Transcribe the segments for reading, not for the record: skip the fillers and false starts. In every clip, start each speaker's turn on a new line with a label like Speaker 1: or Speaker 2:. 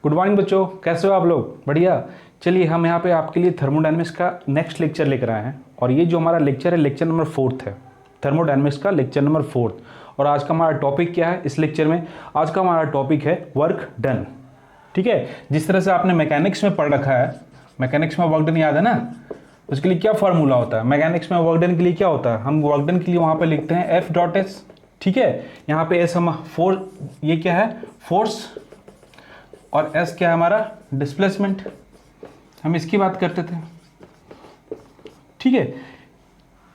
Speaker 1: Good morning बच्चों, कैसे हो आप लोग? बढ़िया। चलिए हम यहाँ पे आपके लिए थर्मोडायनेमिक्स का नेक्स्ट लेक्चर लेकर आए हैं और ये जो हमारा लेक्चर है लेक्चर नंबर 4 है। थर्मोडायनेमिक्स का लेक्चर नंबर 4। और आज का हमारा टॉपिक क्या है इस लेक्चर में? आज का हमारा टॉपिक है वर्क डन। ठीक है, जिस तरह से आपने मैकेनिक्स में पढ़ रखा है, मैकेनिक्स में वर्क डन याद है ना? उसके लिए क्या फॉर्मूला होता है? मैकेनिक्स में वर्क डन के लिए क्या होता है? हम वर्क डन के लिए वहाँ पर लिखते हैं एफ डॉट एस। ठीक है, यहाँ पे एस हम फोर्स, ये क्या है? फोर्स, और एस क्या है हमारा? डिस्प्लेसमेंट। हम इसकी बात करते थे। ठीक है,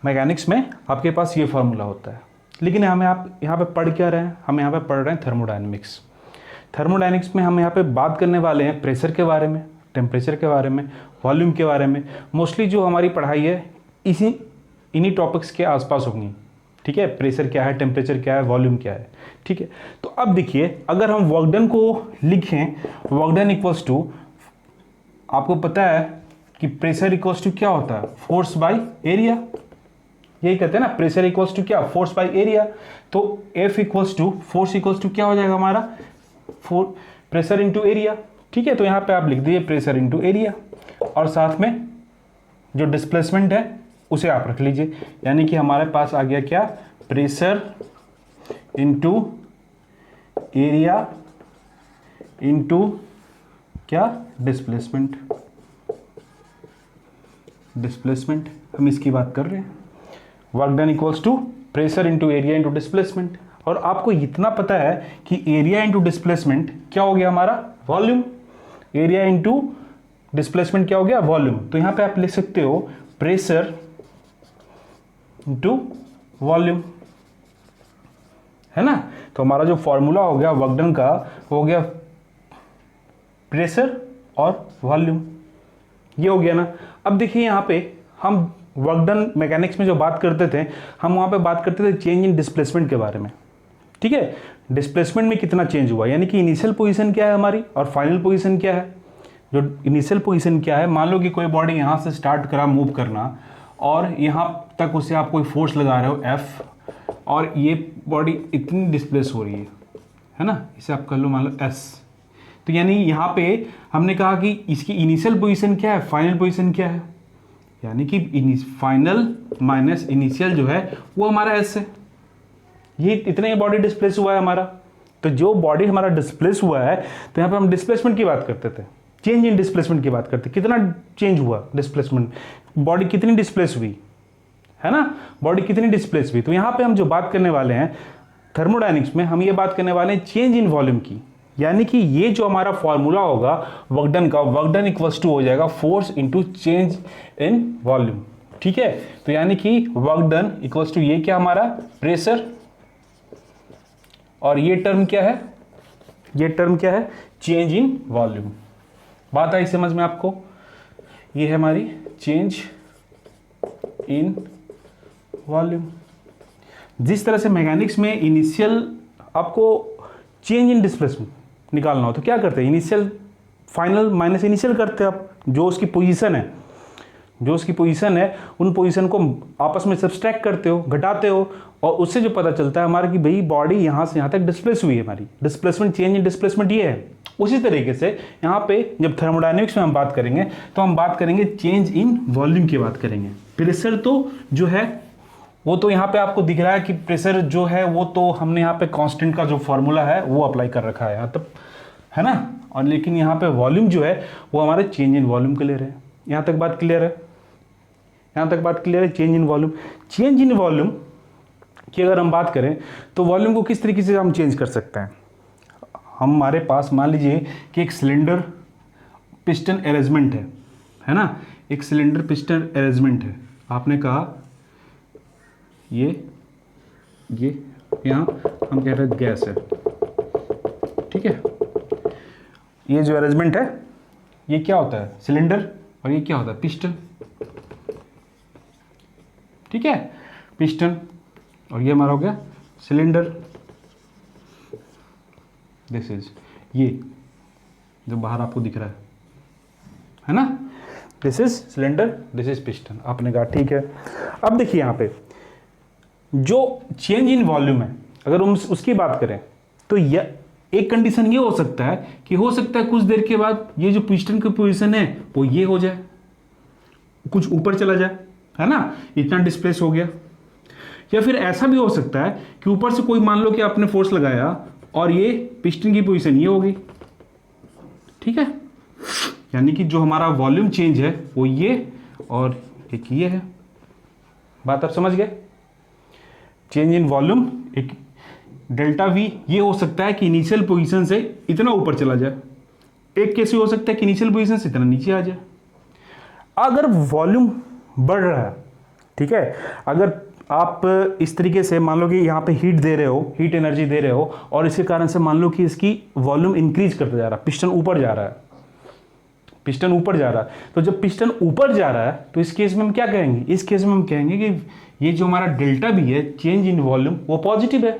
Speaker 1: मैकेनिक्स में आपके पास ये फॉर्मूला होता है, लेकिन हमें आप यहाँ पे पढ़ क्या रहे हैं? हम यहाँ पे पढ़ रहे हैं थर्मोडायनेमिक्स। थर्मोडायनेमिक्स में हम यहाँ पे बात करने वाले हैं प्रेशर के बारे में, टेम्परेचर के बारे में, वॉल्यूम के बारे में। मोस्टली जो हमारी पढ़ाई है इन्हीं टॉपिक्स के आसपास होंगी। ठीक है, प्रेशर क्या है, टेम्परेचर क्या है, वॉल्यूम क्या है। ठीक है, तो अब देखिए, अगर हम वर्क डन को लिखें, वर्क डन इक्वल्स टू, आपको पता है कि प्रेशर इक्वल्स टू क्या होता है? Force by area. यही कहते हैं ना, प्रेशर इक्वल्स टू क्या? Force by area. तो F equals to force equals to क्या हो जाएगा हमारा? Pressure into area. ठीक है, तो यहाँ पे आप लिख दीजिए प्रेशर इंटू एरिया, और साथ में जो डिस्प्लेसमेंट है उसे आप रख लीजिए। यानी कि हमारे पास आ गया क्या? प्रेशर इंटू एरिया इंटू क्या? डिस्प्लेसमेंट। डिस्प्लेसमेंट हम इसकी बात कर रहे हैं। Work done equals to pressure into area into displacement. और आपको इतना पता है कि एरिया इंटू डिस्प्लेसमेंट क्या हो गया हमारा? वॉल्यूम। एरिया इंटू डिस्प्लेसमेंट क्या हो गया? वॉल्यूम। तो यहां पे आप लिख सकते हो प्रेशर इंटू वॉल्यूम, है ना? तो हमारा जो फॉर्मूला हो गया वर्क डन का, हो गया प्रेशर और वॉल्यूम। ये हो गया ना? अब देखिए यहाँ पे हम वर्क डन मैकेनिक्स में जो बात करते थे, हम वहाँ पे बात करते थे चेंज इन डिस्प्लेसमेंट के बारे में। ठीक है, डिस्प्लेसमेंट में कितना चेंज हुआ, यानी कि इनिशियल पोजीशन क्या है हमारी और फाइनल पोजीशन क्या है। जो इनिशियल पोजीशन क्या है, मान लो कि कोई बॉडी यहाँ से स्टार्ट करा मूव करना और यहाँ तक उसे आप कोई फोर्स लगा रहे हो एफ, और ये बॉडी इतनी डिस्प्लेस हो रही है ना? इसे आप कर लो मान लो एस। तो यानी यहाँ पे हमने कहा कि इसकी इनिशियल पोजीशन क्या है, फाइनल पोजीशन क्या है, यानी कि फाइनल माइनस इनिशियल जो है वो हमारा एस है। ये इतने ही बॉडी डिस्प्लेस हुआ है हमारा। तो जो बॉडी हमारा डिस्प्लेस हुआ है, तो यहाँ पे हम डिस्प्लेसमेंट की बात करते थे, चेंज इन डिस्प्लेसमेंट की बात करते। कितना चेंज हुआ डिस्प्लेसमेंट, बॉडी कितनी डिस्प्लेस हुई, है ना? बॉडी कितनी डिस्प्लेस हुई। तो यहाँ पे हम जो बात करने वाले हैं थर्मोडायनेमिक्स में, हम ये बात करने वाले हैं चेंज इन वॉल्यूम की। यानी कि ये जो हमारा फॉर्मूला होगा वर्क डन का, वर्क डन इक्वल्स टू हो जाएगा force into change in volume. ठीक है, तो यानी कि वर्क डन इक्वल्स टू ये क्या हमारा? प्रेशर, और ये टर्म क्या है? ये टर्म क्या है? Change in volume. बात आई समझ में आपको? ये है हमारी चेंज इन वॉल्यूम। जिस तरह से मैकेनिक्स में इनिशियल आपको चेंज इन डिस्प्लेसमेंट निकालना हो तो क्या करते हैं? इनिशियल फाइनल माइनस इनिशियल करते हैं आप। जो उसकी पोजीशन है, जो उसकी पोजीशन है, उन पोजीशन को आपस में सब्सट्रैक्ट करते हो, घटाते हो, और उससे जो पता चलता है हमारा कि भाई बॉडी यहाँ से यहाँ तक डिस्प्लेस हुई है हमारी। डिस्प्लेसमेंट, चेंज इन डिस्प्लेसमेंट ये है। उसी तरीके से यहाँ पे जब थर्मोडायनेमिक्स में हम बात करेंगे तो हम बात करेंगे चेंज इन वॉल्यूम की बात करेंगे। प्रेशर तो जो है वो तो यहाँ पे आपको दिख रहा है कि प्रेशर जो है वो तो हमने यहाँ पे कांस्टेंट का जो फॉर्मूला है वो अप्लाई कर रखा है यहाँ तक, है ना? और लेकिन यहाँ पे वॉल्यूम जो है वो हमारे चेंज इन वॉल्यूम के ले रहे हैं। यहाँ तक बात क्लियर है? यहाँ तक बात क्लियर है? Change in volume. Change in volume की अगर हम बात करें तो वॉल्यूम को किस तरीके से हम चेंज कर सकते हैं? हमारे पास मान लीजिए कि एक सिलेंडर पिस्टन अरेंजमेंट है ना? एक सिलेंडर पिस्टन अरेंजमेंट है। आपने कहा ये यहाँ हम कह रहे हैं गैस है। ठीक है, ये जो अरेंजमेंट है ये क्या होता है? सिलेंडर, और ये क्या होता है? पिस्टन। ठीक है, पिस्टन, और ये हमारा हो गया सिलेंडर। दिस इज ये जो बाहर आपको दिख रहा है ना? This is cylinder, this is piston. आपने कहा ठीक है। अब देखिए यहाँ पे जो चेंज इन वॉल्यूम है, अगर हम उसकी बात करें तो एक कंडीशन ये हो सकता है कि हो सकता है कुछ देर के बाद ये जो पिस्टन की पोजीशन है वो ये हो जाए, कुछ ऊपर चला जाए, है ना, इतना डिस्प्लेस हो गया। या फिर ऐसा भी हो सकता है कि ऊपर से कोई मान लो कि आपने फोर्स लगाया और ये पिस्टन की पोजीशन ये हो गई, ठीक है, यानी कि जो हमारा वॉल्यूम चेंज है वो ये और एक ये है। बात आप समझ गए? चेंज इन वॉल्यूम एक डेल्टा वी ये हो सकता है कि इनिशियल पोजीशन से इतना ऊपर चला जाए, एक केस हो सकता है कि इनिशियल पोजीशन से इतना नीचे आ जाए। अगर वॉल्यूम बढ़ रहा है, ठीक है, अगर आप इस तरीके से मान लो कि यहाँ पे हीट दे रहे हो, हीट एनर्जी दे रहे हो और इसके कारण से मान लो कि इसकी वॉल्यूम इंक्रीज करता जा रहा है, पिस्टन ऊपर जा रहा है, पिस्टन ऊपर जा रहा है, तो जब पिस्टन ऊपर जा रहा है तो इस केस में हम क्या कहेंगे? इस केस में हम कहेंगे कि ये जो हमारा डेल्टा बी है, चेंज इन वॉल्यूम, वो पॉजिटिव है।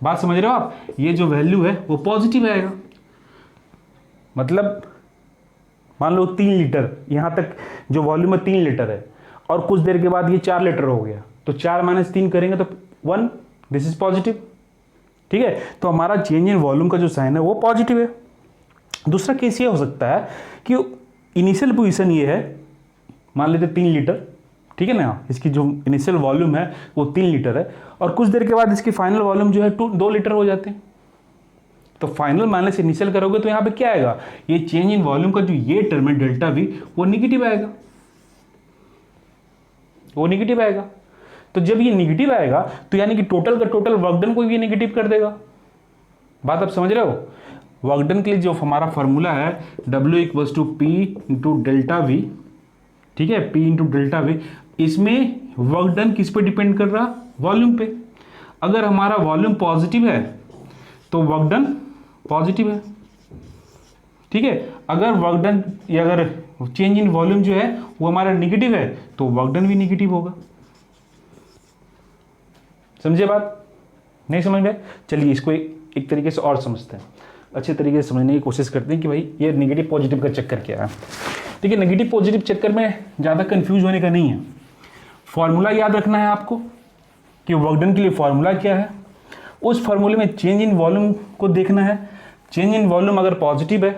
Speaker 1: बात समझ रहे हो आप? ये जो वैल्यू है वो पॉजिटिव आएगा। मतलब मान लो 3 लीटर, यहाँ तक जो वॉल्यूम है 3 लीटर है और कुछ देर के बाद ये 4 लीटर हो गया, तो 4 - 3 करेंगे तो 1, दिस इज पॉजिटिव, ठीक है। तो हमारा चेंज इन वॉल्यूम का जो साइन है वो पॉजिटिव है। दूसरा केस ये हो सकता है कि इनिशियल पोजीशन ये है, मान लेते 3 लीटर, ठीक है ना, इसकी जो इनिशियल वॉल्यूम है वो 3 लीटर है और कुछ देर के बाद इसकी फाइनल वॉल्यूम जो है 2 लीटर हो जाते हैं। तो फाइनल माइनस इनिशियल करोगे तो यहाँ पे क्या आएगा? ये चेंज इन वॉल्यूम का जो ये टर्म है डेल्टा वी वो निगेटिव आएगा, वो निगेटिव आएगा। तो जब ये निगेटिव आएगा तो यानी कि टोटल का टोटल वर्क डन को भी निगेटिव कर देगा। बात आप समझ रहे हो? वर्क डन के लिए जो हमारा फॉर्मूला है W = P × डेल्टा वी, ठीक है, P × डेल्टा वी, इसमें वर्क डन किस पे डिपेंड कर रहा? वॉल्यूम पे। अगर हमारा वॉल्यूम पॉजिटिव है तो वर्क डन पॉजिटिव है, ठीक है। अगर वर्क डन या अगर चेंज इन वॉल्यूम जो है वो हमारा निगेटिव है तो वर्क डन भी निगेटिव होगा। समझे बात? नहीं समझ में? चलिए इसको एक तरीके से और समझते हैं, अच्छे तरीके से समझने की कोशिश करते हैं कि भाई ये नेगेटिव पॉजिटिव का चक्कर क्या है। ठीक है, नेगेटिव पॉजिटिव चक्कर में ज़्यादा कंफ्यूज होने का नहीं है। फॉर्मूला याद रखना है आपको कि वर्क डन के लिए फॉर्मूला क्या है। उस फॉर्मूले में चेंज इन वॉल्यूम को देखना है। चेंज इन वॉल्यूम अगर पॉजिटिव है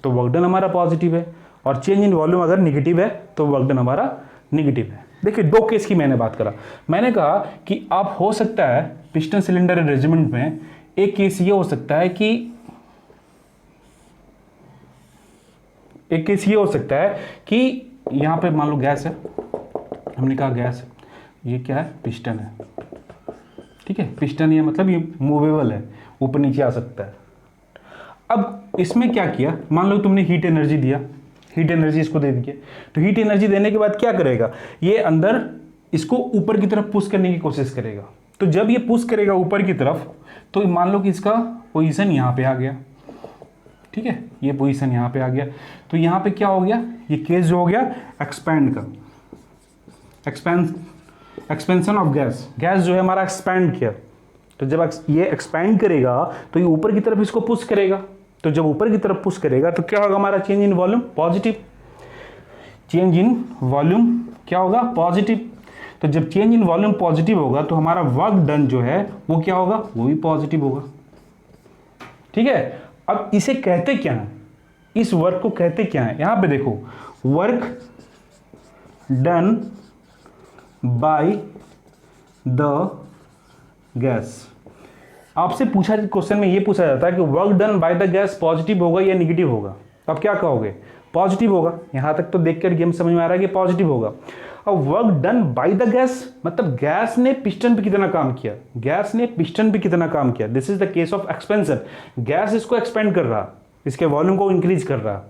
Speaker 1: तो वर्क डन हमारा पॉजिटिव है, और चेंज इन वॉल्यूम अगर निगेटिव है तो वर्क डन हमारा निगेटिव है। देखिए 2 केस की मैंने बात करा। मैंने कहा कि आप हो सकता है पिस्टन सिलेंडर अरेंजमेंट में एक केस ये हो सकता है कि यहाँ पे मान लो गैस है, हमने कहा गैस है, ये क्या है? पिस्टन है, ठीक है। पिस्टन ये मतलब ये मूवेबल है, ऊपर नीचे आ सकता है। अब इसमें क्या किया, मान लो तुमने हीट एनर्जी दिया, हीट एनर्जी इसको दे दिया, तो हीट एनर्जी देने के बाद क्या करेगा? ये अंदर इसको ऊपर की तरफ पुश करने की कोशिश करेगा। तो जब ये पुश करेगा ऊपर की तरफ तो मान लो कि इसका पोजीशन यहाँ पे आ गया, ठीक है, ये पोजीशन यहाँ पे आ गया। तो यहाँ पे क्या हो गया? ये केस जो हो गया एक्सपैंड का, एक्सपेंशन ऑफ गैस, गैस जो है हमारा एक्सपैंड किया। तो जब ये एक्सपैंड करेगा तो ये ऊपर की तरफ इसको पुश करेगा। तो जब ऊपर की तरफ पुश करेगा तो क्या होगा? हमारा change in volume positive. Change in volume क्या होगा? पॉजिटिव। तो जब चेंज इन वॉल्यूम पॉजिटिव होगा तो हमारा वर्क डन जो है वो क्या होगा? वो भी पॉजिटिव होगा, ठीक है। अब इसे कहते क्या है? इस वर्क को कहते क्या है? यहां पे देखो, work done by the gas. आपसे पूछा क्वेश्चन में ये पूछा जाता है कि work done by the gas positive होगा या निगेटिव होगा? अब क्या कहोगे? पॉजिटिव होगा। यहां तक तो देखकर गेम समझ में आ रहा है कि पॉजिटिव होगा। अब work done by the gas मतलब गैस ने पिस्टन पे कितना काम किया, गैस ने पिस्टन पे कितना काम किया। This is the case of expansion. Gas इसको एक्सपेंड कर रहा, इसके वॉल्यूम को इंक्रीज कर रहा,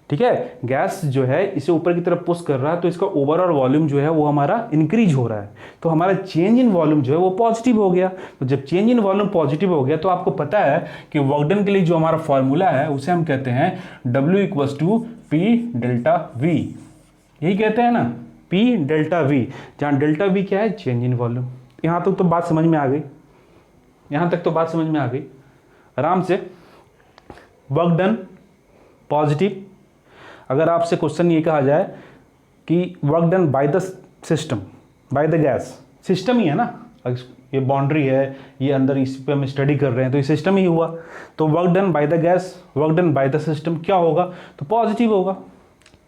Speaker 1: ठीक है। गैस जो है इसे ऊपर की तरफ पुश कर रहा है तो इसका ओवरऑल वॉल्यूम जो है वो हमारा इंक्रीज हो रहा है। तो हमारा चेंज इन वॉल्यूम जो है वो पॉजिटिव हो गया। तो जब चेंज इन वॉल्यूम पॉजिटिव हो गया तो आपको पता है कि वर्क डन के लिए जो हमारा फॉर्मूला है उसे हम कहते हैं W = P डेल्टा V। यही कहते हैं ना, P डेल्टा V, जहाँ डेल्टा V क्या है? Change in volume. यहाँ तक तो बात समझ में आ गई, यहाँ तक तो बात समझ में आ गई आराम से। Work done positive. अगर आपसे क्वेश्चन ये कहा जाए कि work done by the system, by the gas, system ही है ना, ये बाउंड्री है, ये अंदर इस पे हम स्टडी कर रहे हैं, तो ये सिस्टम ही हुआ। तो work done by the gas, work done by the system क्या होगा, तो पॉजिटिव होगा।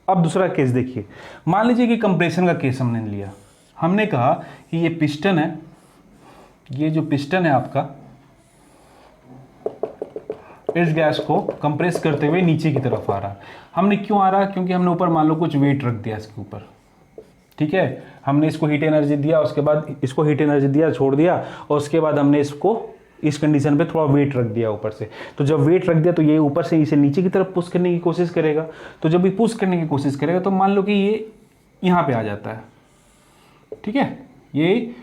Speaker 1: अब दूसरा केस देखिए, मान लीजिए कि कंप्रेशन का केस हमने लिया, हमने कहा कि ये पिस्टन है, ये जो पिस्टन है आपका, इस गैस को कंप्रेस करते हुए नीचे की तरफ आ रहा। हमने क्यों आ रहा, क्योंकि हमने ऊपर मान लो कुछ वेट रख दिया इसके ऊपर, ठीक है, हमने इसको हीट एनर्जी दिया, उसके बाद इसको हीट एनर्जी दिया, छोड़ दिया, और उसके बाद हमने इसको इस कंडीशन पे थोड़ा वेट रख दिया ऊपर से। तो जब वेट रख दिया तो ये ऊपर से इसे नीचे की तरफ पुश करने की कोशिश करेगा। तो जब ये पुश करने की कोशिश करेगा तो मान लो कि ये यहाँ पे आ जाता है, ठीक है, ये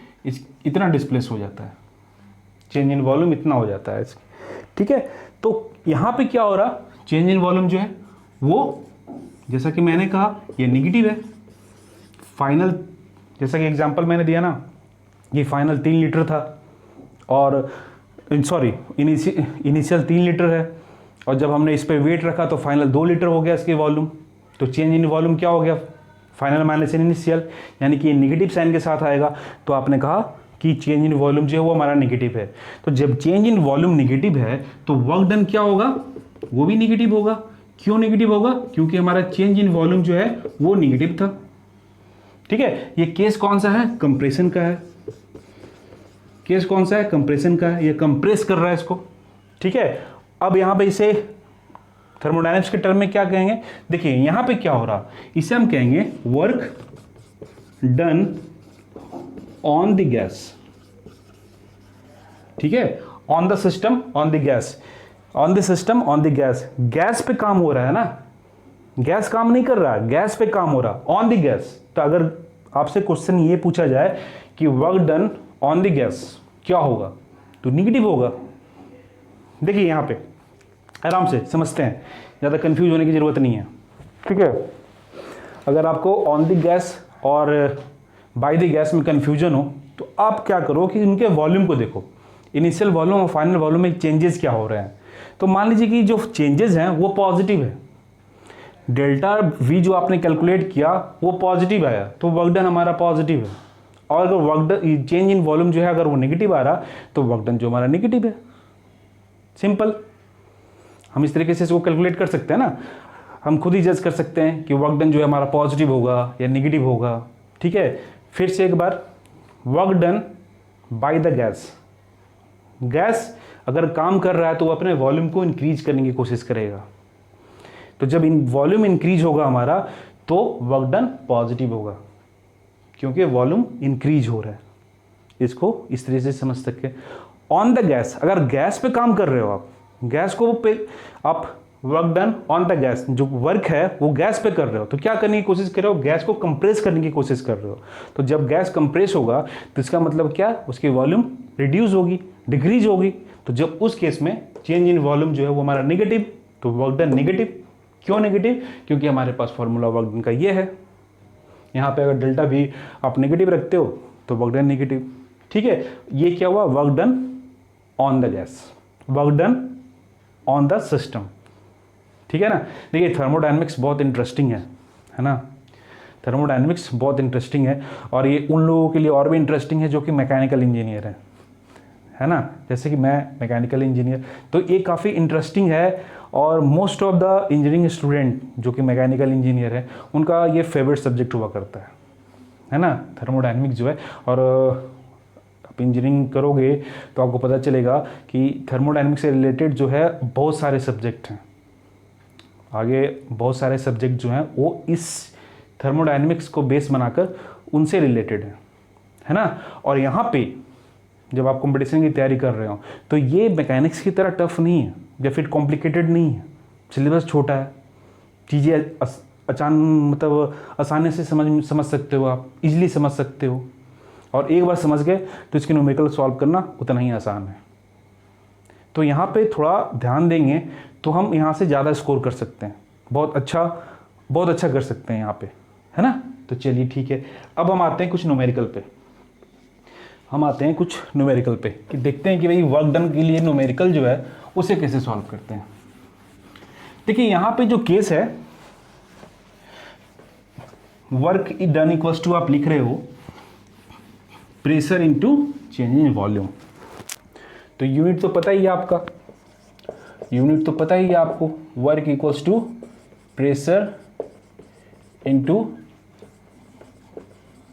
Speaker 1: इतना डिस्प्लेस हो जाता है, चेंज इन वॉल्यूम इतना हो जाता है, ठीक है। तो यहाँ पे क्या हो रहा, चेंज इन वॉल्यूम जो है वो, जैसा कि मैंने कहा, ये निगेटिव है। फाइनल, जैसा कि एग्जांपल मैंने दिया ना, ये फाइनल 3 लीटर था, और सॉरी इनिशियल 3 लीटर है, और जब हमने इस पर वेट रखा तो फाइनल 2 लीटर हो गया इसकी वॉल्यूम। तो चेंज इन वॉल्यूम क्या हो गया, फाइनल माइनस इनिशियल, यानी कि ये निगेटिव साइन के साथ आएगा। तो आपने कहा कि चेंज इन वॉल्यूम जो है वो हमारा निगेटिव है। तो जब चेंज इन वॉल्यूम निगेटिव है तो वर्क डन क्या होगा, वो भी निगेटिव होगा। क्यों निगेटिव होगा, क्योंकि हमारा चेंज इन वॉल्यूम जो है वो निगेटिव था, ठीक है। ये केस कौन सा है, कंप्रेशन का है। केस कौन सा है, कंप्रेशन का है, ये कंप्रेस कर रहा है इसको, ठीक है। अब यहां पे इसे थर्मोडायनेमिक्स के टर्म में क्या कहेंगे, देखिए यहां पे क्या हो रहा, इसे हम कहेंगे work done on the gas, ठीक है, on the system, on the gas, on the system, on the gas. Gas पे काम हो रहा है ना, गैस काम नहीं कर रहा, गैस पे काम हो रहा, ऑन द गैस। तो अगर आपसे क्वेश्चन ये पूछा जाए कि work done on the gas क्या होगा, तो निगेटिव होगा। देखिए यहां पे आराम से समझते हैं, ज़्यादा कंफ्यूज होने की ज़रूरत नहीं है, ठीक है। अगर आपको ऑन द गैस और बाय द गैस में कंफ्यूजन हो तो आप क्या करो कि इनके वॉल्यूम को देखो, इनिशियल वॉल्यूम और फाइनल वॉल्यूम में चेंजेस क्या हो रहे हैं। तो मान लीजिए कि जो चेंजेस हैं वो पॉजिटिव है, डेल्टा वी जो आपने कैलकुलेट किया वो पॉजिटिव आया, तो वर्क डन हमारा पॉजिटिव है। और अगर work done change in volume जो है अगर वो नेगेटिव आ रहा तो वर्क डन जो हमारा नेगेटिव है। सिंपल, हम इस तरीके से इसको कैलकुलेट कर सकते हैं ना, हम खुद ही जज कर सकते हैं कि वर्क डन जो है हमारा पॉजिटिव होगा या नेगेटिव होगा, ठीक है। फिर से एक बार, work done by the gas, gas अगर काम कर रहा है तो वो अपने वॉल्यूम को इंक्रीज करने की कोशिश करेगा। तो जब इन वॉल्यूम इंक्रीज होगा हमारा तो वर्क डन पॉजिटिव होगा, क्योंकि वॉल्यूम इंक्रीज हो रहा है। इसको इस तरह से समझ सकते हैं। ऑन द गैस, अगर गैस पे काम कर रहे हो आप, गैस को पे आप work done on the gas, जो वर्क है वो गैस पे कर रहे हो, तो क्या करने की कोशिश कर रहे हो, गैस को कंप्रेस करने की कोशिश कर रहे हो। तो जब गैस कंप्रेस होगा तो इसका मतलब क्या, उसकी वॉल्यूम रिड्यूस होगी, डिक्रीज होगी। तो जब उस केस में चेंज इन वॉल्यूम जो है वो हमारा नेगेटिव, तो वर्क डन नेगेटिव। क्यों नेगेटिव, क्योंकि हमारे पास फॉर्मूला वर्क डन का ये है। यहाँ पे अगर डेल्टा भी आप नेगेटिव रखते हो तो वर्क डन नेगेटिव, ठीक है। ये क्या हुआ, work done on the gas, work done on the system, ठीक है ना। देखिए थर्मोडायनेमिक्स बहुत इंटरेस्टिंग है ना, थर्मोडायनेमिक्स बहुत इंटरेस्टिंग है, और ये उन लोगों के लिए और भी इंटरेस्टिंग है जो कि मैकेनिकल इंजीनियर है ना, जैसे कि मैं मैकेनिकल इंजीनियर, तो ये काफ़ी इंटरेस्टिंग है। और most of the engineering student जो कि मैकेनिकल इंजीनियर है उनका ये फेवरेट सब्जेक्ट हुआ करता है ना, थर्मोडायनेमिक्स जो है। और आप इंजीनियरिंग करोगे तो आपको पता चलेगा कि थर्मोडायनेमिक्स से रिलेटेड जो है बहुत सारे सब्जेक्ट हैं, आगे बहुत सारे सब्जेक्ट जो हैं वो इस थर्मोडायनेमिक्स को बेस बनाकर उनसे रिलेटेड है ना। और यहाँ पे जब आप कंपटीशन की तैयारी कर रहे हो तो ये मैकेनिक्स की तरह टफ नहीं है या फिर कॉम्प्लिकेटेड नहीं है, सिलेबस छोटा है, चीज़ें मतलब आसानी से समझ सकते हो, आप इजीली समझ सकते हो, और एक बार समझ गए तो इसके न्यूमेरिकल सॉल्व करना उतना ही आसान है। तो यहाँ पे थोड़ा ध्यान देंगे तो हम यहाँ से ज़्यादा स्कोर कर सकते हैं, बहुत अच्छा कर सकते हैं यहाँ पे, है ना। तो चलिए ठीक है, अब हम आते हैं कुछ न्यूमेरिकल पे, कि देखते हैं कि भाई वर्क डन के लिए न्यूमेरिकल जो है उसे कैसे सॉल्व करते हैं। देखिए यहाँ पे जो केस है, वर्क डन इक्वल्स टू आप लिख रहे हो pressure into change in volume. तो यूनिट तो पता ही है आपका, यूनिट तो पता ही है आपको, work equals to pressure into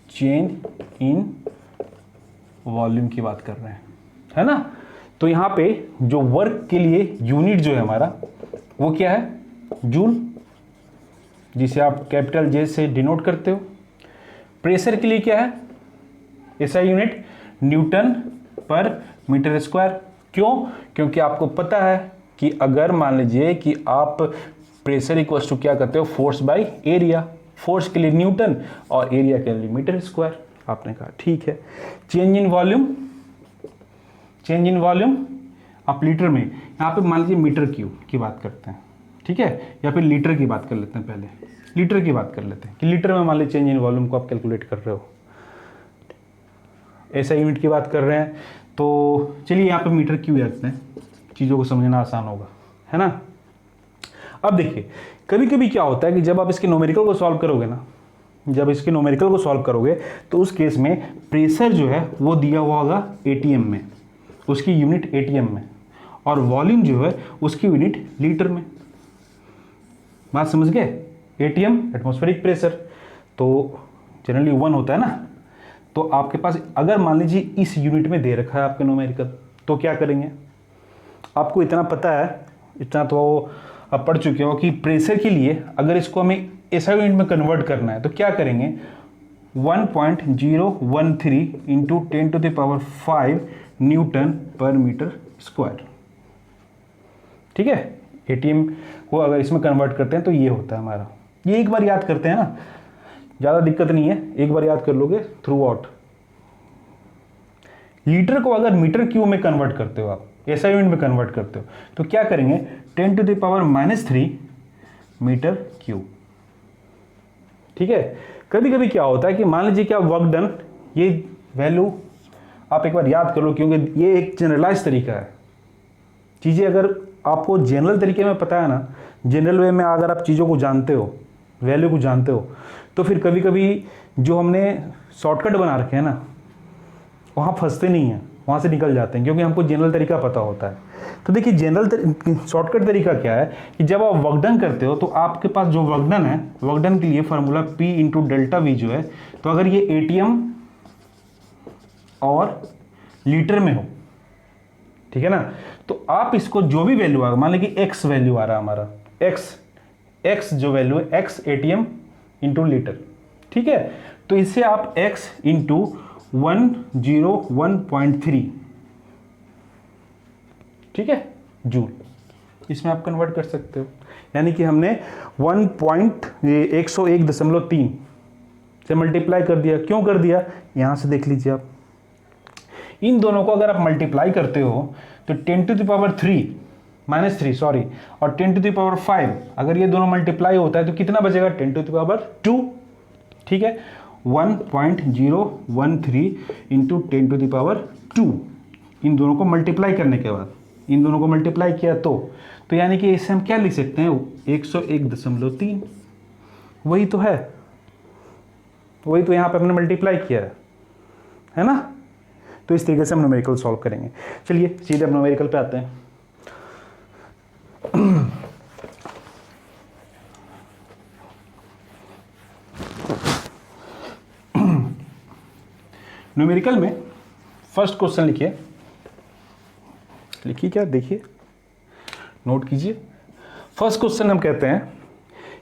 Speaker 1: change in volume की बात कर रहे हैं, है ना। तो यहाँ पे जो वर्क के लिए यूनिट जो है हमारा वो क्या है, जूल, जिसे आप कैपिटल जे से डिनोट करते हो। प्रेशर के लिए क्या है, ऐसा यूनिट न्यूटन पर मीटर स्क्वायर। क्यों, क्योंकि आपको पता है कि अगर मान लीजिए कि आप प्रेशर इक्वल्स टू क्या करते हो, फोर्स बाय एरिया, फोर्स के लिए न्यूटन और एरिया के लिए मीटर स्क्वायर। आपने कहा ठीक है। Change in volume, change in volume आप लीटर में, यहाँ पे मान लीजिए मीटर क्यूब की बात करते हैं, ठीक है, या फिर लीटर की बात कर लेते हैं, पहले लीटर की बात कर लेते हैं कि लीटर में मान लीजिए चेंज इन वॉल्यूम को आप कैलकुलेट कर रहे हो, ऐसा यूनिट की बात कर रहे हैं। तो चलिए यहाँ पे मीटर क्यूब रखते हैं, चीज़ों को समझना आसान होगा, है ना। अब देखिए कभी कभी क्या होता है कि जब आप इसके न्यूमेरिकल को सॉल्व करोगे ना, जब इसके न्यूमेरिकल को सॉल्व करोगे तो उस केस में प्रेशर जो है वो दिया हुआ होगा एटीएम में, उसकी यूनिट एटीएम में, और वॉल्यूम जो है उसकी यूनिट लीटर में। बात समझ गए, एटीएम एटमॉस्फेरिक प्रेशर तो जनरली 1 होता है ना। तो आपके पास अगर मान लीजिए इस यूनिट में दे रखा है आपके न्यूमेरिकल, तो क्या करेंगे, आपको इतना पता है, इतना तो आप पढ़ चुके हो कि प्रेशर के लिए अगर इसको हमें ऐसा यूनिट में कन्वर्ट करना है तो क्या करेंगे, 1.013 इंटू 10⁵ न्यूटन पर मीटर स्क्वायर, ठीक है। एटीएम को अगर इसमें कन्वर्ट करते हैं तो ये होता है हमारा, ये एक बार याद करते हैं ना, ज़्यादा दिक्कत नहीं है, एक बार याद कर लोगे थ्रू आउट। लीटर को अगर मीटर क्यूब में कन्वर्ट करते हो आप, ऐसा यूनिट में कन्वर्ट करते हो, तो क्या करेंगे, 10⁻³ मीटर क्यूब, ठीक है। कभी कभी क्या होता है कि मान लीजिए क्या वर्क डन, ये वैल्यू आप एक बार याद कर लो, क्योंकि ये एक जनरलाइज तरीका है। चीज़ें अगर आपको जनरल तरीके में पता है ना, जनरल वे में अगर आप चीज़ों को जानते हो, वैल्यू को जानते हो, तो फिर कभी कभी जो हमने शॉर्टकट बना रखे हैं ना, वहाँ फंसते नहीं हैं, वहाँ से निकल जाते हैं, क्योंकि हमको जनरल तरीका पता होता है। तो देखिए जनरल शॉर्टकट तरीका क्या है कि जब आप वर्क डन करते हो तो आपके पास जो वर्क डन है, वर्क डन के लिए formula P into delta we जो है, तो अगर ये एटीएम और लीटर में हो, ठीक है ना, तो आप इसको जो भी वैल्यू आ, मान लीजिए x वैल्यू आ रहा है हमारा, x जो वैल्यू है, x एटीएम इंटू लीटर, ठीक है। तो इससे आप x इंटू 101.3, ठीक है, जूल, इसमें आप कन्वर्ट कर सकते हो। यानी कि हमने 101.3 से मल्टीप्लाई कर दिया। क्यों कर दिया, यहां से देख लीजिए आप, इन दोनों को अगर आप मल्टीप्लाई करते हो तो 10⁻³ और 10⁵ अगर ये दोनों मल्टीप्लाई होता है तो कितना बचेगा, 10⁻², ठीक है। 1.013 इंटू 10⁻², इन दोनों को मल्टीप्लाई करने के बाद, इन दोनों को मल्टीप्लाई किया तो यानी कि इससे हम क्या लिख सकते हैं, 101.3, वही तो है, वही तो यहाँ पे हमने मल्टीप्लाई किया है ना। तो इस तरीके से हम न्यूमेरिकल सॉल्व करेंगे। चलिए सीधे हम न्यूमेरिकल पे आते हैं। न्यूमेरिकल में फर्स्ट क्वेश्चन लिखिए, क्या, देखिए नोट कीजिए। फर्स्ट क्वेश्चन हम कहते हैं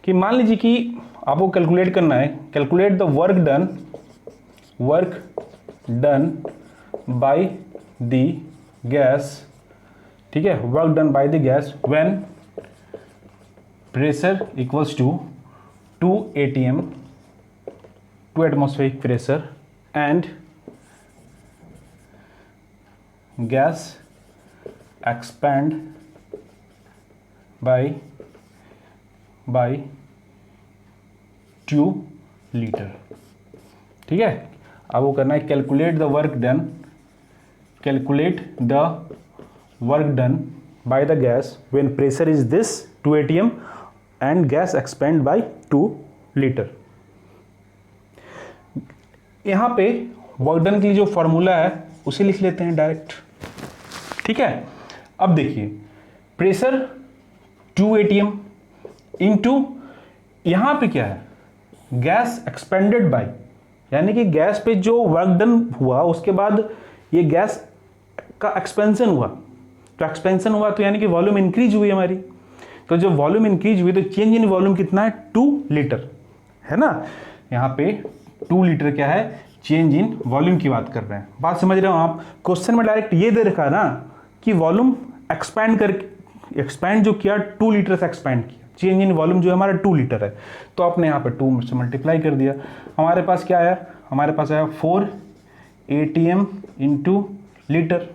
Speaker 1: कि मान लीजिए कि आपको कैलकुलेट करना है, calculate the work done by the gas, ठीक है, work done by the gas when pressure equals to 2 atm, 2 atmospheric pressure and gas expand by 2 litre, ठीक है। अब वो करना है calculate the work done by the gas when pressure is this 2 atm and gas expand by 2 litre. यहाँ पे work done के लिए जो फॉर्मूला है उसे लिख लेते हैं डायरेक्ट। ठीक है, अब देखिए प्रेशर 2 atm इंटू यहां पे क्या है, गैस एक्सपेंडेड बाय, यानी कि गैस पे जो वर्क डन हुआ उसके बाद ये गैस का एक्सपेंशन हुआ, तो एक्सपेंशन हुआ तो यानी कि वॉल्यूम इंक्रीज हुई हमारी। तो जब वॉल्यूम इंक्रीज हुई तो चेंज इन वॉल्यूम कितना है, 2 लीटर, है ना। यहाँ पे 2 लीटर क्या है, चेंज इन वॉल्यूम की बात कर रहे हैं। बात समझ रहे हो आप। क्वेश्चन में डायरेक्ट ये दे रखा है ना कि वॉल्यूम एक्सपैंड जो किया 2 लीटर से एक्सपैंड किया, चेंज इन वॉल्यूम जो है हमारा 2 लीटर है, तो आपने यहाँ पे 2 से मल्टीप्लाई कर दिया। हमारे पास क्या आया, हमारे पास आया 4 atm इंटू लीटर।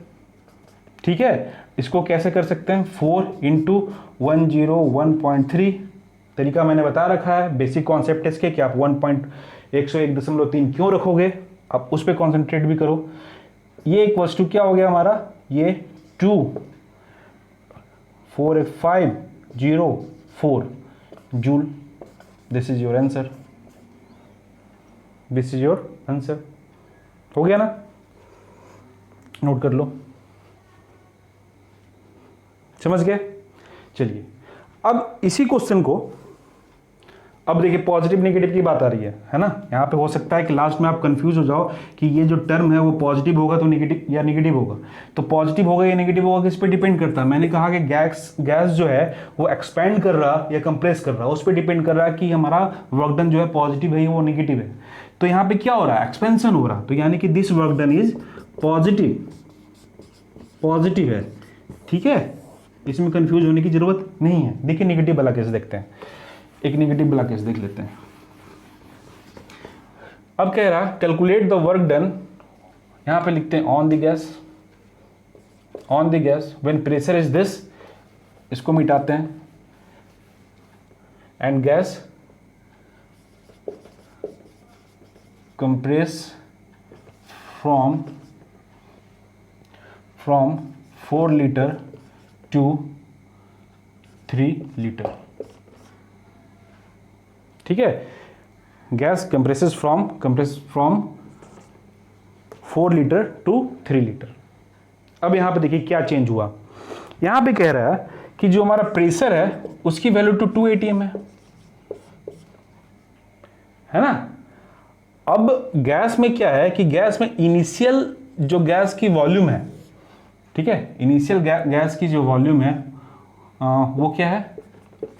Speaker 1: ठीक है, इसको कैसे कर सकते हैं, 4 इंटू 101.3, तरीका मैंने बता रखा है। बेसिक कॉन्सेप्ट है इसके कि आप 101.3 क्यों रखोगे, आप उस पर कॉन्सेंट्रेट भी करो। ये एक वस्तु क्या हो गया हमारा, ये 2.4504 joule. This is your answer, this is your answer. हो गया ना, नोट कर लो, समझ गए। चलिए अब इसी क्वेश्चन को, अब देखिए पॉजिटिव नेगेटिव की बात आ रही है ना। यहाँ पे हो सकता है कि लास्ट में आप कंफ्यूज हो जाओ कि ये जो टर्म है वो पॉजिटिव होगा तो नेगेटिव या नेगेटिव होगा, तो पॉजिटिव होगा या नेगेटिव होगा किस पे डिपेंड करता है। मैंने कहा कि गैस जो है वो एक्सपैंड कर रहा या कंप्रेस कर रहा, उस पर डिपेंड कर रहा है कि हमारा वर्क डन जो है पॉजिटिव है वो नेगेटिव है। तो यहाँ पे क्या हो रहा है, एक्सपेंशन हो रहा, तो यानी कि this work done is positive है। ठीक है, इसमें कंफ्यूज होने की जरूरत नहीं है। देखिए नेगेटिव वाला केस देखते हैं, एक नेगेटिव वाला केस देख लेते हैं। अब कह रहा कैलकुलेट द वर्क डन, यहां पे लिखते हैं on the gas when pressure is this, इसको मिटाते हैं, and gas compress from 4 litre to 3 litre. ठीक है, gas compress from 4 litre to 3 litre. अब यहां पे देखिए क्या चेंज हुआ, यहां पे कह रहा है कि जो हमारा प्रेशर है उसकी वैल्यू टू 2 atm है ना। अब गैस में क्या है कि गैस में इनिशियल जो गैस की वॉल्यूम है, ठीक है, इनिशियल गैस की जो वॉल्यूम है वो क्या है,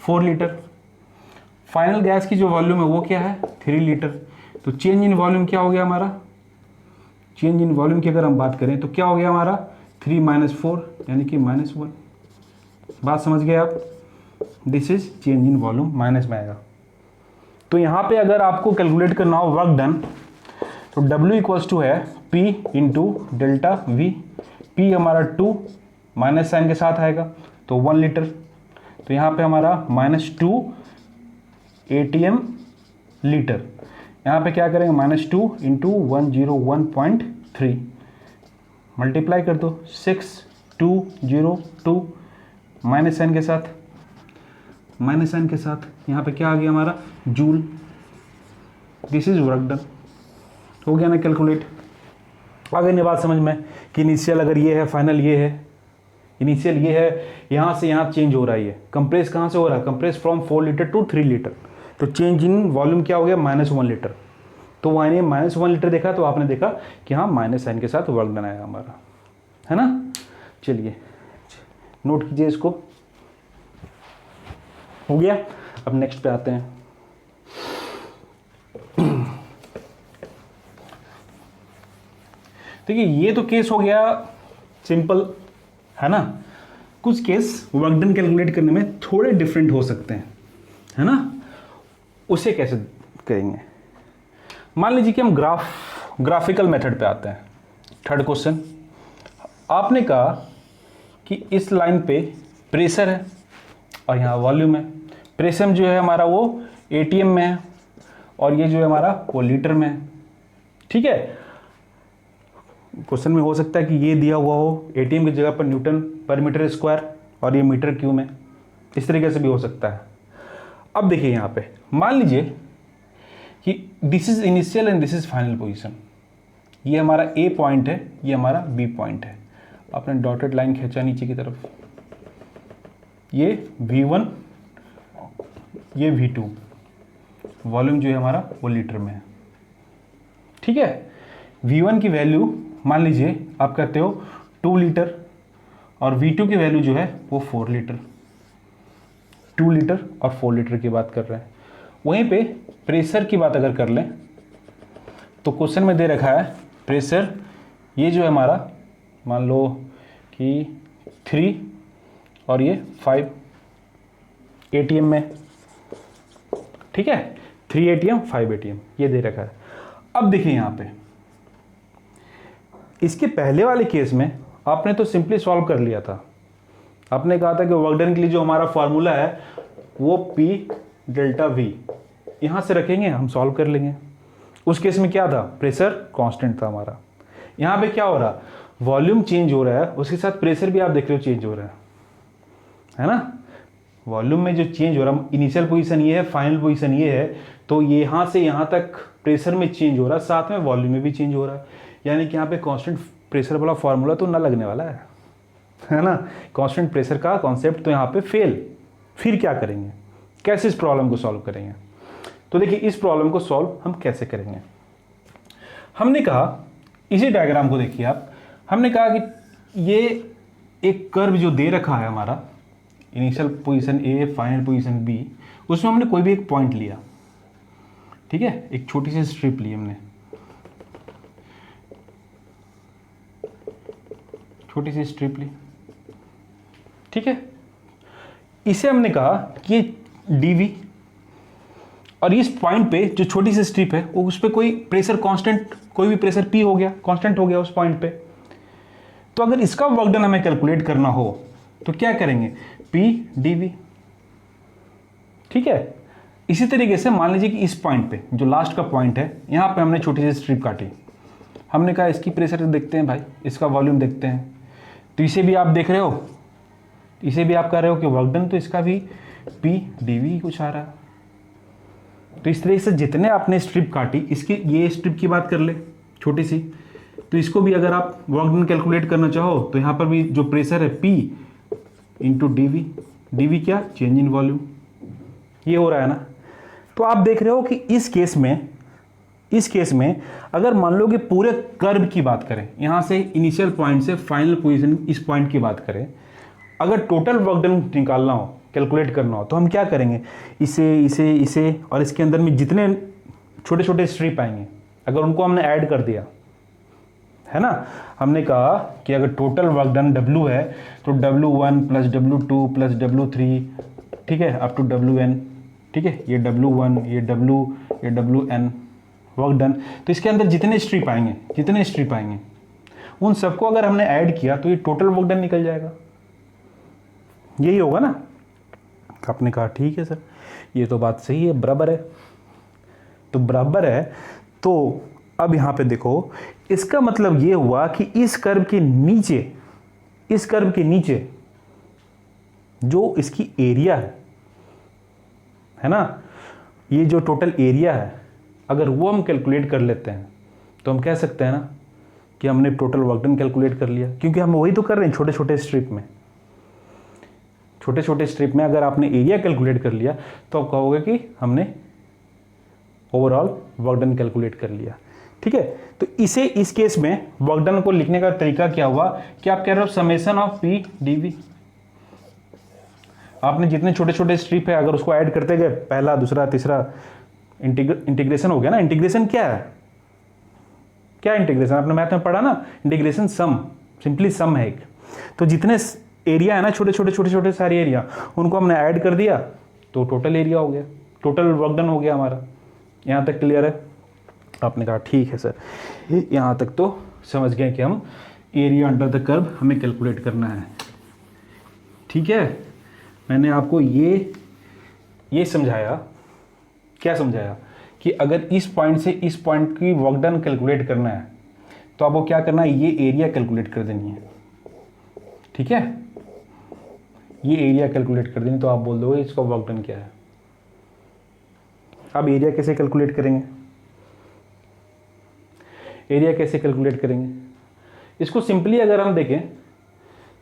Speaker 1: 4 लीटर। फाइनल गैस की जो वॉल्यूम है वो क्या है, 3 लीटर। तो चेंज इन वॉल्यूम क्या हो गया हमारा, चेंज इन वॉल्यूम की अगर हम बात करें तो क्या हो गया हमारा, 3 - 4 यानी कि -1। बात समझ गए आप, this is change in volume, minus में आएगा। तो यहाँ पे अगर आपको कैलकुलेट करना हो वर्क डन, तो W इक्वल्स टू है P into delta V। P हमारा 2 माइनस साइन के साथ आएगा तो 1 लीटर, तो यहाँ पे हमारा -2 atm लीटर। यहाँ पे क्या करेंगे, -2 इंटू 101.3 मल्टीप्लाई कर दो 6202 माइनस साइन के साथ, यहाँ पे क्या आ गया हमारा, joule. This is work done. हो गया ना कैलकुलेट। आ गई नहीं बात समझ में कि इनिशियल अगर ये है, फाइनल ये है, इनिशियल ये है, यहाँ से यहाँ चेंज हो रहा है। ये कंप्रेस कहाँ से हो रहा है, compress from 4 litre to 3 litre. तो चेंज इन वॉल्यूम क्या हो गया, -1 लीटर। तो वहाँ ने -1 लीटर देखा तो आपने देखा कि हाँ माइनस साइन के साथ वर्क डन आया हमारा, है ना। चलिए नोट कीजिए इसको, हो गया। अब नेक्स्ट पे आते हैं। देखिए ये तो केस हो गया सिंपल, है ना। कुछ केस वर्क डन कैलकुलेट करने में थोड़े डिफरेंट हो सकते हैं, है ना। उसे कैसे करेंगे, मान लीजिए कि हम ग्राफिकल मेथड पे आते हैं। थर्ड क्वेश्चन, आपने कहा कि इस लाइन पे प्रेशर है और यहाँ वॉल्यूम है। प्रेशर जो है हमारा वो एटीएम में है और ये जो है हमारा वो लीटर में है, ठीक है। क्वेश्चन में हो सकता है कि ये दिया हुआ हो एटीएम की जगह पर न्यूटन पर मीटर स्क्वायर और ये मीटर क्यूब में, इस तरीके से भी हो सकता है। अब देखिए यहाँ पे मान लीजिए कि this is initial and this is final position, ये हमारा ए पॉइंट है, ये हमारा बी पॉइंट है। आपने डॉटेड लाइन खींचा नीचे की तरफ, ये V1, ये V2, वॉल्यूम जो है हमारा वो लीटर में है। ठीक है, V1 की वैल्यू मान लीजिए आप कहते हो 2 लीटर और V2 की वैल्यू जो है वो 4 लीटर। 2 लीटर और 4 लीटर की बात कर रहे हैं। वहीं पे प्रेशर की बात अगर कर लें तो क्वेश्चन में दे रखा है प्रेशर, ये जो है हमारा मान लो कि 3 और ये 5 ATM में। ठीक है, 3 ATM 5 ATM ये दे रखा है। अब देखिए यहाँ पे इसके पहले वाले केस में आपने तो सिंपली सॉल्व कर लिया था। आपने कहा था कि वर्क डन के लिए जो हमारा फॉर्मूला है वो P डेल्टा V यहाँ से रखेंगे, हम सॉल्व कर लेंगे। उस केस में क्या था, प्रेशर कांस्टेंट था हमारा। यहाँ पे क्या हो रहा, वॉल्यूम चेंज हो रहा है, उसके साथ प्रेशर भी आप देख रहे हो चेंज हो रहा है ना। वॉल्यूम में जो चेंज हो रहा है, इनिशियल पोजीशन ये है, फाइनल पोजीशन ये है, तो यहाँ से यहाँ तक प्रेशर में चेंज हो रहा है, साथ में वॉल्यूम में भी चेंज हो रहा है। यानी कि यहाँ पे कांस्टेंट प्रेशर वाला फॉर्मूला तो ना लगने वाला है ना। कांस्टेंट प्रेशर का कॉन्सेप्ट तो यहाँ पे फेल। फिर क्या करेंगे, कैसे इस प्रॉब्लम को सॉल्व करेंगे? तो देखिए इस प्रॉब्लम को सॉल्व हम कैसे करेंगे। हमने कहा, इसी डायग्राम को देखिए आप, हमने कहा कि ये एक कर्व जो दे रखा है हमारा, initial position A, final position B, उसमें हमने कोई भी एक पॉइंट लिया। ठीक है, एक छोटी सी स्ट्रिप ली हमने, छोटी सी स्ट्रिप ली। ठीक है, इसे हमने कहा कि dv, और इस पॉइंट पे जो छोटी सी स्ट्रिप है उस पर कोई प्रेशर कांस्टेंट, कोई भी प्रेशर P हो गया, कांस्टेंट हो गया उस पॉइंट पे। तो अगर इसका वर्क डन हमें कैलकुलेट करना हो तो क्या करेंगे, P dv। ठीक है, इसी तरीके से मान लीजिए कि इस पॉइंट पे जो लास्ट का पॉइंट है, यहाँ पे हमने छोटी सी स्ट्रिप काटी। हमने कहा इसकी प्रेशर देखते हैं भाई, इसका वॉल्यूम देखते हैं। तो इसे भी आप देख रहे हो, इसे भी आप कह रहे हो कि वर्क डन तो इसका भी P dv ही कुछ आ रहा है। तो इस तरह से जितने आपने स्ट्रिप काटी, इसकी ये स्ट्रिप की बात कर ले छोटी सी, तो इसको भी अगर आप वर्क डन कैलकुलेट करना चाहो तो यहाँ पर भी जो प्रेशर है P इंटू dv, dv क्या, चेंज इन वॉल्यूम, ये हो रहा है ना। तो आप देख रहे हो कि इस केस में अगर मान लो कि पूरे कर्व की बात करें, यहाँ से इनिशियल पॉइंट से फाइनल पोजीशन इस पॉइंट की बात करें, अगर टोटल वर्क डन निकालना हो, कैलकुलेट करना हो, तो हम क्या करेंगे, इसे और इसके अंदर में जितने छोटे छोटे स्ट्रिप आएंगे अगर उनको हमने ऐड कर दिया है ना। हमने कहा कि अगर टोटल वर्क डन W है तो W1 plus W2 plus W3, ठीक है, अप टू WN। ठीक है, ये W1, ये W, ये WN वर्क डन। तो इसके अंदर जितने स्ट्रिप आएंगे उन सबको अगर हमने ऐड किया तो ये टोटल वर्क डन निकल जाएगा। यही होगा ना। आपने कहा ठीक है सर, ये तो बात सही है, बराबर है। तो बराबर है, तो अब यहाँ पे देखो, इसका मतलब ये हुआ कि इस कर्व के नीचे जो इसकी एरिया है ना, ये जो टोटल एरिया है, अगर वो हम कैलकुलेट कर लेते हैं तो हम कह सकते हैं ना कि हमने टोटल वर्क डन कैलकुलेट कर लिया, क्योंकि हम वही तो कर रहे हैं छोटे छोटे स्ट्रिप में अगर आपने एरिया कैलकुलेट कर लिया तो आप कहोगे कि हमने ओवरऑल वर्क डन कैलकुलेट कर लिया। ठीक है, तो इस केस में वर्क डन को लिखने का तरीका क्या हुआ कि आप कह रहे हो समेशन ऑफ P dv। आपने जितने छोटे छोटे स्ट्रिप है अगर उसको ऐड करते गए, पहला, दूसरा, तीसरा, इंटीग्रेशन हो गया ना। इंटीग्रेशन क्या है, इंटीग्रेशन आपने मैथ में पढ़ा ना, इंटीग्रेशन सम, सिंपली सम है एक। तो जितने एरिया है ना, छोटे छोटे सारे एरिया, उनको हमने ऐड कर दिया तो टोटल एरिया हो गया, टोटल वर्क डन हो गया हमारा। यहाँ तक क्लियर है? आपने कहा ठीक है सर, यहाँ तक तो समझ गए कि हम एरिया अंडर द कर्व हमें कैलकुलेट करना है। ठीक है, मैंने आपको ये समझाया, क्या समझाया कि अगर इस पॉइंट से इस पॉइंट की वर्क डन कैलकुलेट करना है तो आपको क्या करना है, ये एरिया कैलकुलेट कर देनी है। ठीक है, ये एरिया कैलकुलेट कर देनी, तो आप बोल दोगे इसका वर्क डन क्या है। अब एरिया कैसे कैलकुलेट करेंगे, एरिया कैसे कैलकुलेट करेंगे? इसको सिंपली अगर हम देखें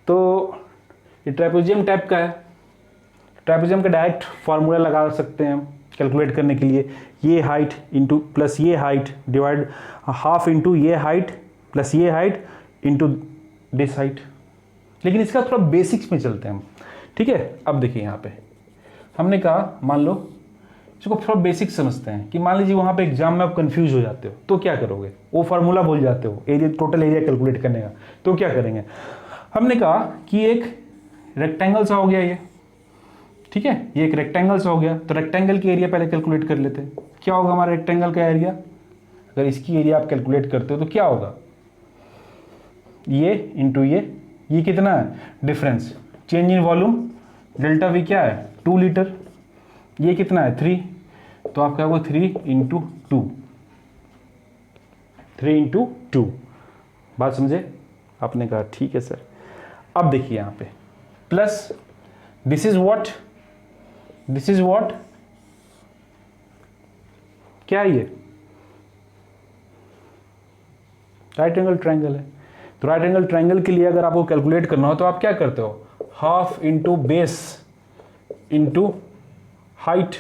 Speaker 1: तो ये ट्रापेजियम टाइप का है। ट्रापेजियम का डायरेक्ट फार्मूला लगा सकते हैं हम कैलकुलेट करने के लिए, ये हाइट इंटू प्लस ये हाइट डिवाइड हाफ इंटू ये हाइट प्लस ये हाइट इंटू दिस हाइट। लेकिन इसका थोड़ा बेसिक्स में चलते हैं हम, ठीक है। अब देखिए यहाँ पे हमने कहा, मान लो इसको थोड़ा बेसिक समझते हैं कि मान लीजिए वहाँ पे एग्जाम में आप कंफ्यूज हो जाते हो तो क्या करोगे, वो फार्मूला भूल जाते हो एरिया, टोटल एरिया कैलकुलेट करने का, तो क्या करेंगे? हमने कहा कि एक रेक्टेंगल सा हो गया ये, ठीक है, ये एक रेक्टेंगल सा हो गया, तो रेक्टेंगल की एरिया पहले कैलकुलेट कर लेते हैं। क्या होगा हमारा रेक्टेंगल का एरिया? अगर इसकी एरिया आप कैलकुलेट करते हो तो क्या होगा, ये इंटू ये कितना है difference, change in volume delta we क्या है 2 लीटर, ये कितना है 3, तो आपका होगा 3 इंटू 2, 3 इंटू 2। बात समझे? आपने कहा ठीक है सर। अब देखिए यहाँ पे plus this is what, this is what, क्या है ये? राइट एंगल ट्राइंगल है। तो राइट एंगल ट्राइंगल के लिए अगर आपको कैलकुलेट करना हो तो आप क्या करते हो, half into base into height,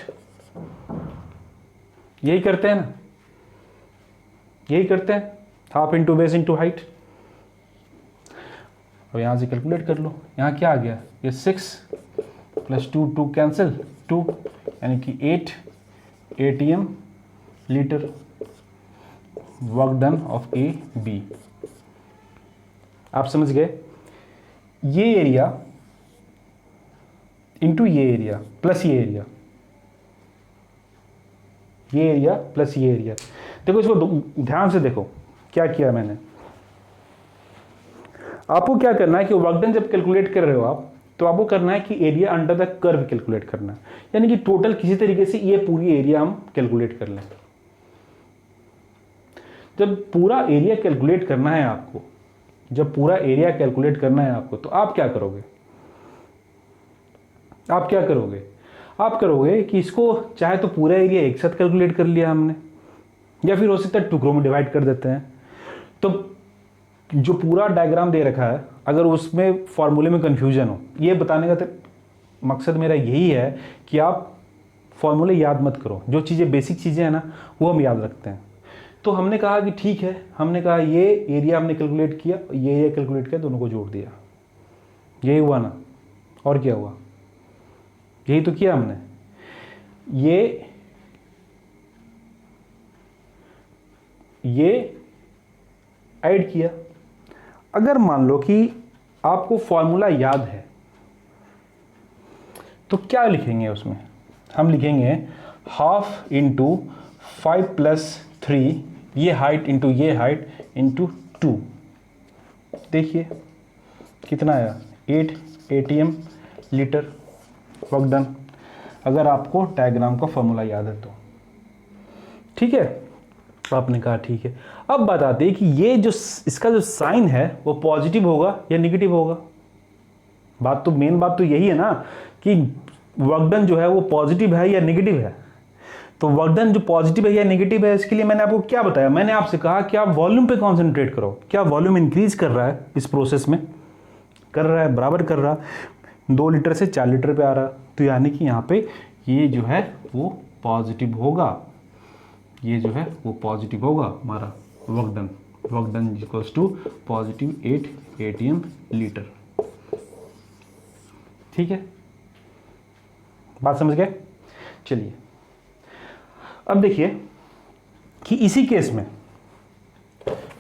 Speaker 1: यही करते हैं ना, यही करते हैं, half into base into height. अब यहां से कैलकुलेट कर लो, यहां क्या आ गया, ये 6 प्लस 2 2 कैंसिल 2, यानी कि 8 ATM litre work done of A B. आप समझ गए? ये एरिया इंटू ये एरिया प्लस ये एरिया, ये एरिया प्लस ये एरिया। देखो इसको ध्यान से देखो क्या किया मैंने। आपको क्या करना है कि वर्क डन जब कैलकुलेट कर रहे हो आप, तो आपको करना है कि area under the curve calculate करना है, यानी कि टोटल किसी तरीके से ये पूरी एरिया हम कैलकुलेट कर लें। जब पूरा एरिया कैलकुलेट करना है आपको, जब पूरा एरिया कैलकुलेट करना है आपको, तो आप क्या करोगे, आप क्या करोगे, आप करोगे कि इसको चाहे तो पूरा एरिया एक साथ कैलकुलेट कर लिया हमने, या फिर हो सकता है टुकड़ों में डिवाइड कर देते हैं। तो जो पूरा डायग्राम दे रखा है, अगर उसमें फॉर्मूले में कंफ्यूजन हो, ये बताने का मकसद मेरा यही है कि आप फॉर्मूले याद मत करो, जो चीज़ें बेसिक चीज़ें हैं ना वो हम याद रखते हैं। तो हमने कहा कि ठीक है, हमने कहा ये एरिया हमने कैलकुलेट किया, ये एरिया कैलकुलेट किया, दोनों को जोड़ दिया, यही हुआ ना, और क्या हुआ, यही तो किया हमने। ये ऐड किया। अगर मान लो कि आपको फॉर्मूला याद है तो क्या लिखेंगे उसमें, हम लिखेंगे हाफ इंटू 5 प्लस 3, ये हाइट इंटू ये हाइट इंटू 2। देखिए कितना आया, 8 ATM लीटर वर्क डन, अगर आपको डायग्राम का फॉर्मूला याद है तो। ठीक है, आपने कहा ठीक है। अब बात आती है कि ये जो इसका जो साइन है वो पॉजिटिव होगा या नेगेटिव होगा। बात तो मेन बात तो यही है ना कि वर्क डन जो है वो पॉजिटिव है या नेगेटिव है। तो वर्क डन जो पॉजिटिव है या नेगेटिव है, इसके लिए मैंने आपको क्या बताया, मैंने आपसे कहा कि आप वॉल्यूम पे कॉन्सेंट्रेट करो। क्या वॉल्यूम इंक्रीज कर रहा है इस प्रोसेस में, कर रहा है, बराबर कर रहा, 2 लीटर से 4 लीटर पे आ रहा, तो यानी कि यहाँ पे ये जो है वो पॉजिटिव होगा, ये जो है वो पॉजिटिव होगा हमारा work done. Work done equals to positive 8 ATM litre. ठीक है, बात समझ गए? चलिए अब देखिए कि इसी केस में,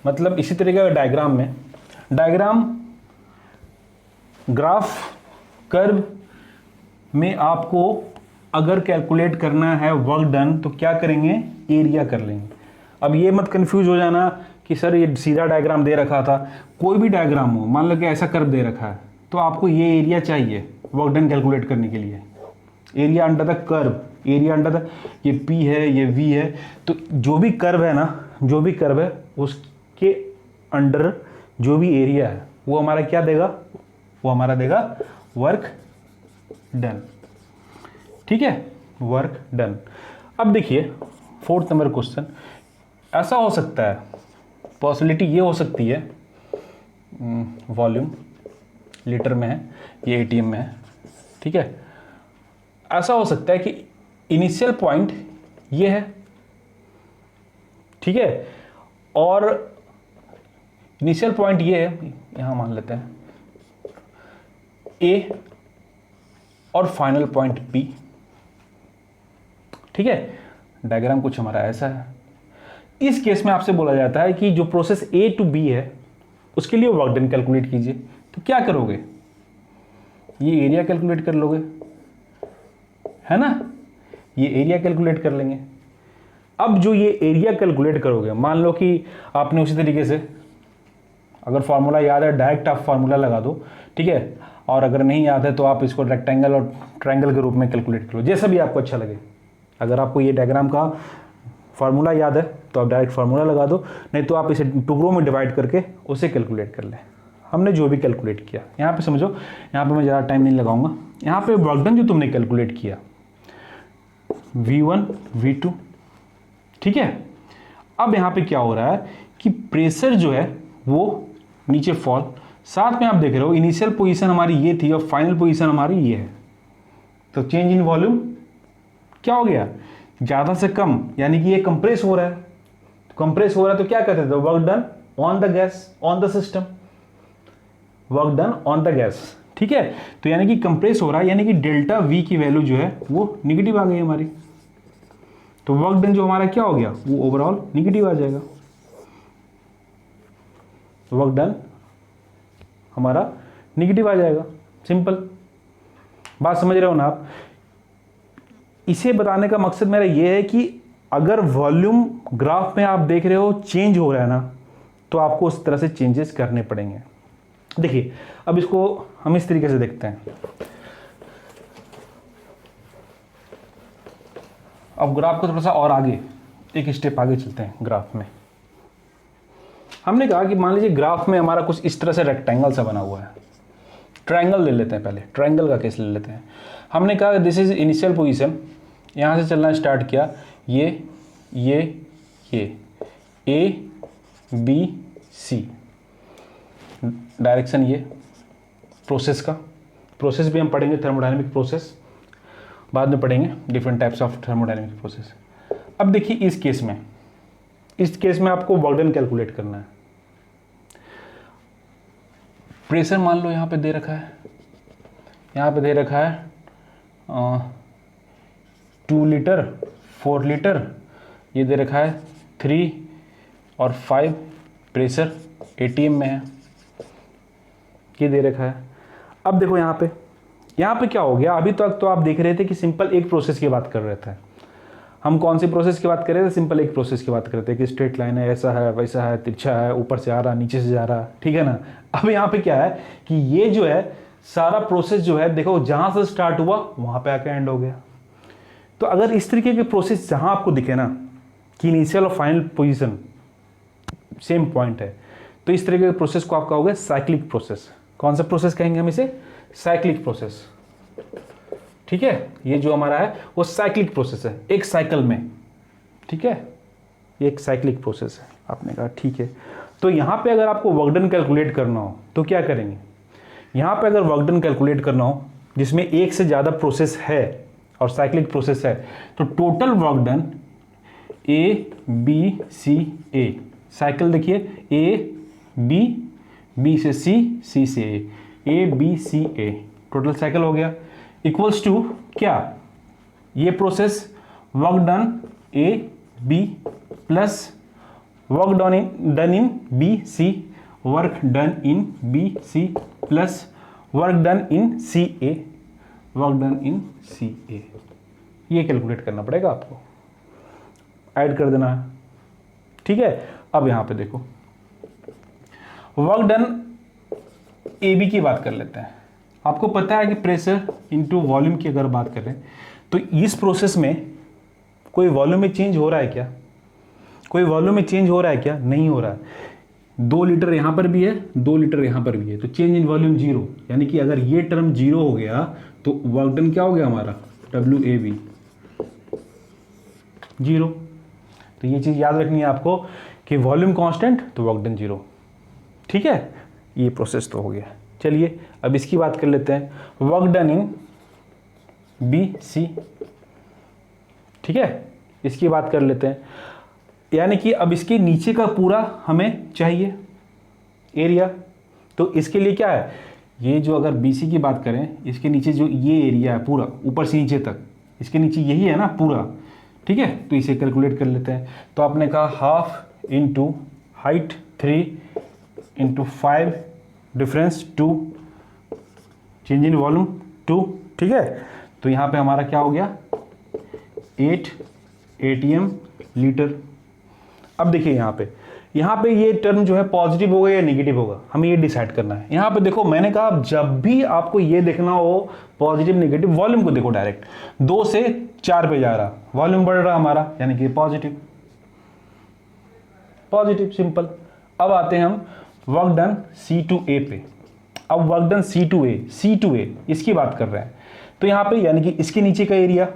Speaker 1: मतलब इसी तरीके का डायग्राम में, डायग्राम ग्राफ कर्व में आपको अगर कैलकुलेट करना है वर्क डन तो क्या करेंगे, एरिया कर लेंगे। अब ये मत कंफ्यूज हो जाना कि सर ये सीधा डायग्राम दे रखा था, कोई भी डायग्राम हो, मान लो कि ऐसा कर्व दे रखा है तो आपको ये एरिया चाहिए वर्क डन कैलकुलेट करने के लिए, area under the curve, area under the, ये P है, ये V है, तो जो भी कर्व है ना, जो भी कर्व है उसके अंडर जो भी एरिया है वो हमारा क्या देगा, वो हमारा देगा वर्क डन। ठीक है, वर्क डन। अब देखिए 4th नंबर क्वेश्चन, ऐसा हो सकता है पॉसिबिलिटी ये हो सकती है, वॉल्यूम लीटर में है, ये एटीएम में है, ठीक है। ऐसा हो सकता है कि इनिशियल पॉइंट ये है, ठीक है, और इनिशियल पॉइंट ये है, यहां मान लेते हैं ए, और फाइनल पॉइंट बी, ठीक है। डायग्राम कुछ हमारा ऐसा है। इस केस में आपसे बोला जाता है कि जो प्रोसेस ए टू बी है उसके लिए वर्क डन कैलकुलेट कीजिए। तो क्या करोगे, ये एरिया कैलकुलेट कर लोगे, है ना, ये एरिया कैलकुलेट कर लेंगे। अब जो ये एरिया कैलकुलेट करोगे, मान लो कि आपने उसी तरीके से, अगर फार्मूला याद है डायरेक्ट आप फार्मूला लगा दो, ठीक है, और अगर नहीं याद है तो आप इसको रेक्टेंगल और ट्रायंगल के रूप में कैलकुलेट करो, जैसा भी आपको अच्छा लगे। अगर आपको ये डायग्राम का फार्मूला याद है तो आप डायरेक्ट फार्मूला लगा दो, नहीं तो आप इसे टुकड़ों में डिवाइड करके उसे कैलकुलेट कर लें। हमने जो भी कैलकुलेट किया, यहाँ पे समझो, यहाँ पे मैं ज़्यादा टाइम नहीं लगाऊंगा। यहाँ पे वर्क डन जो तुमने कैलकुलेट किया V1 V2, ठीक है। अब यहाँ पे क्या हो रहा है कि प्रेशर जो है वो नीचे फॉल, साथ में आप देख रहे हो इनिशियल पोजीशन हमारी ये थी और फाइनल पोजीशन हमारी ये है। तो चेंज इन वॉल्यूम क्या हो गया, ज़्यादा से कम, यानी कि ये कंप्रेस हो रहा है। कंप्रेस हो रहा है तो क्या कहते थे, work done on the gas, on the system, work done on the gas, ठीक है। तो यानी कि कंप्रेस हो रहा है, यानी कि डेल्टा वी की वैल्यू जो है वो निगेटिव आ गई हमारी। तो वर्क डन जो हमारा क्या हो गया, वो ओवरऑल निगेटिव आ जाएगा। वर्क डन हमारा निगेटिव आ जाएगा, सिंपल बात समझ रहे हो ना आप। इसे बताने का मकसद मेरा ये है कि अगर वॉल्यूम ग्राफ में आप देख रहे हो चेंज हो रहा है ना, तो आपको उस तरह से चेंजेस करने पड़ेंगे। देखिए अब इसको हम इस तरीके से देखते हैं। अब ग्राफ को थोड़ा सा और आगे, एक स्टेप आगे चलते हैं ग्राफ में। हमने कहा कि मान लीजिए ग्राफ में हमारा कुछ इस तरह से रेक्टेंगल सा बना हुआ है। ट्रायंगल ले लेते हैं, पहले ट्रायंगल का केस ले लेते हैं। हमने कहा दिस इज इनिशियल पोजीशन, यहाँ से चलना स्टार्ट किया, ये ए बी सी, डायरेक्शन ये, प्रोसेस का, प्रोसेस भी हम पढ़ेंगे, थर्मोडायनेमिक प्रोसेस बाद में पढ़ेंगे, different types of thermodynamic process. अब देखिए इस केस में आपको वर्क डन कैलकुलेट करना है। प्रेशर मान लो यहाँ पे दे रखा है, यहाँ पे दे रखा है 2 लीटर 4 लीटर, ये दे रखा है 3 और 5, प्रेशर एटीएम में है, ये दे रखा है। अब देखो यहाँ पे क्या हो गया, अभी तक तो आप देख रहे थे कि सिंपल एक प्रोसेस की बात कर रहे थे। हम कौन सी प्रोसेस की बात कर रहे थे, सिंपल एक प्रोसेस की बात कर रहे थे कि स्ट्रेट लाइन है, ऐसा है वैसा है, तिरछा है, ऊपर से आ रहा नीचे से जा रहा, ठीक है ना। अब यहाँ पे क्या है कि ये जो है सारा प्रोसेस जो है, देखो जहाँ से स्टार्ट हुआ वहाँ पे आके एंड हो गया। तो अगर इस तरीके के प्रोसेस जहाँ आपको दिखे ना कि इनिशियल और फाइनल पोजिशन सेम पॉइंट है, तो इस तरीके के प्रोसेस को आप कहोगे साइक्लिक प्रोसेस। कौन सा प्रोसेस कहेंगे हम इसे, साइक्लिक प्रोसेस, ठीक है। ये जो हमारा है वो साइक्लिक प्रोसेस है, एक साइकिल में, ठीक है, ये एक साइक्लिक प्रोसेस है। आपने कहा ठीक है। तो यहाँ पे अगर आपको वर्क डन कैलकुलेट करना हो तो क्या करेंगे, यहाँ पे अगर वर्क डन कैलकुलेट करना हो जिसमें एक से ज़्यादा प्रोसेस है और साइक्लिक प्रोसेस है, तो total work done A B C A, cycle देखिए ए बी से सी से A B C A, total cycle हो गया, इक्वल्स टू क्या, ये process work done A B plus work done in B C, work done in B C plus work done in C A, work done in C A. ये calculate करना पड़ेगा आपको, add कर देना है, ठीक है। अब यहां पे देखो वर्क डन ए बी की बात कर लेते हैं। आपको पता है कि प्रेशर इनटू वॉल्यूम की अगर बात करें तो इस प्रोसेस में कोई वॉल्यूम में चेंज हो रहा है क्या, कोई वॉल्यूम में चेंज हो रहा है क्या, नहीं हो रहा है। 2 लीटर यहां पर भी है, 2 लीटर यहां पर भी है, तो चेंज इन वॉल्यूम 0, यानी कि अगर ये टर्म 0 हो गया तो वर्क डन क्या हो गया हमारा, WAB 0। तो ये चीज याद रखनी है आपको कि वॉल्यूम कांस्टेंट तो वर्क डन 0। ठीक है, ये प्रोसेस तो हो गया। चलिए अब इसकी बात कर लेते हैं, work done in B C. ठीक है, इसकी बात कर लेते हैं, यानी कि अब इसके नीचे का पूरा हमें चाहिए एरिया। तो इसके लिए क्या है, ये जो अगर BC की बात करें, इसके नीचे जो ये एरिया है पूरा ऊपर से नीचे तक, इसके नीचे यही है ना पूरा। ठीक है, तो इसे कैलकुलेट कर लेते हैं। तो आपने कहा half into height 3 into 5 difference 2 change in volume 2। ठीक है, तो यहाँ पे हमारा क्या हो गया 8 ATM लीटर। अब देखिए यहाँ पे ये टर्म जो है पॉजिटिव होगा या नेगेटिव होगा, हमें ये डिसाइड करना है। यहाँ पे देखो मैंने कहा जब भी आपको ये देखना हो पॉजिटिव नेगेटिव, वॉल्यूम को देखो डायरेक्ट 2 से 4 पे जा रहा, वॉल्यूम बढ़ रहा हमारा, यानी कि पॉजिटिव पॉजिटिव, सिंपल। अब आते हैं हम वर्क डन C2A पे। अब वर्क डन C2A इसकी बात कर रहे हैं। तो यहाँ पे यानी कि इसके नीचे का एरिया,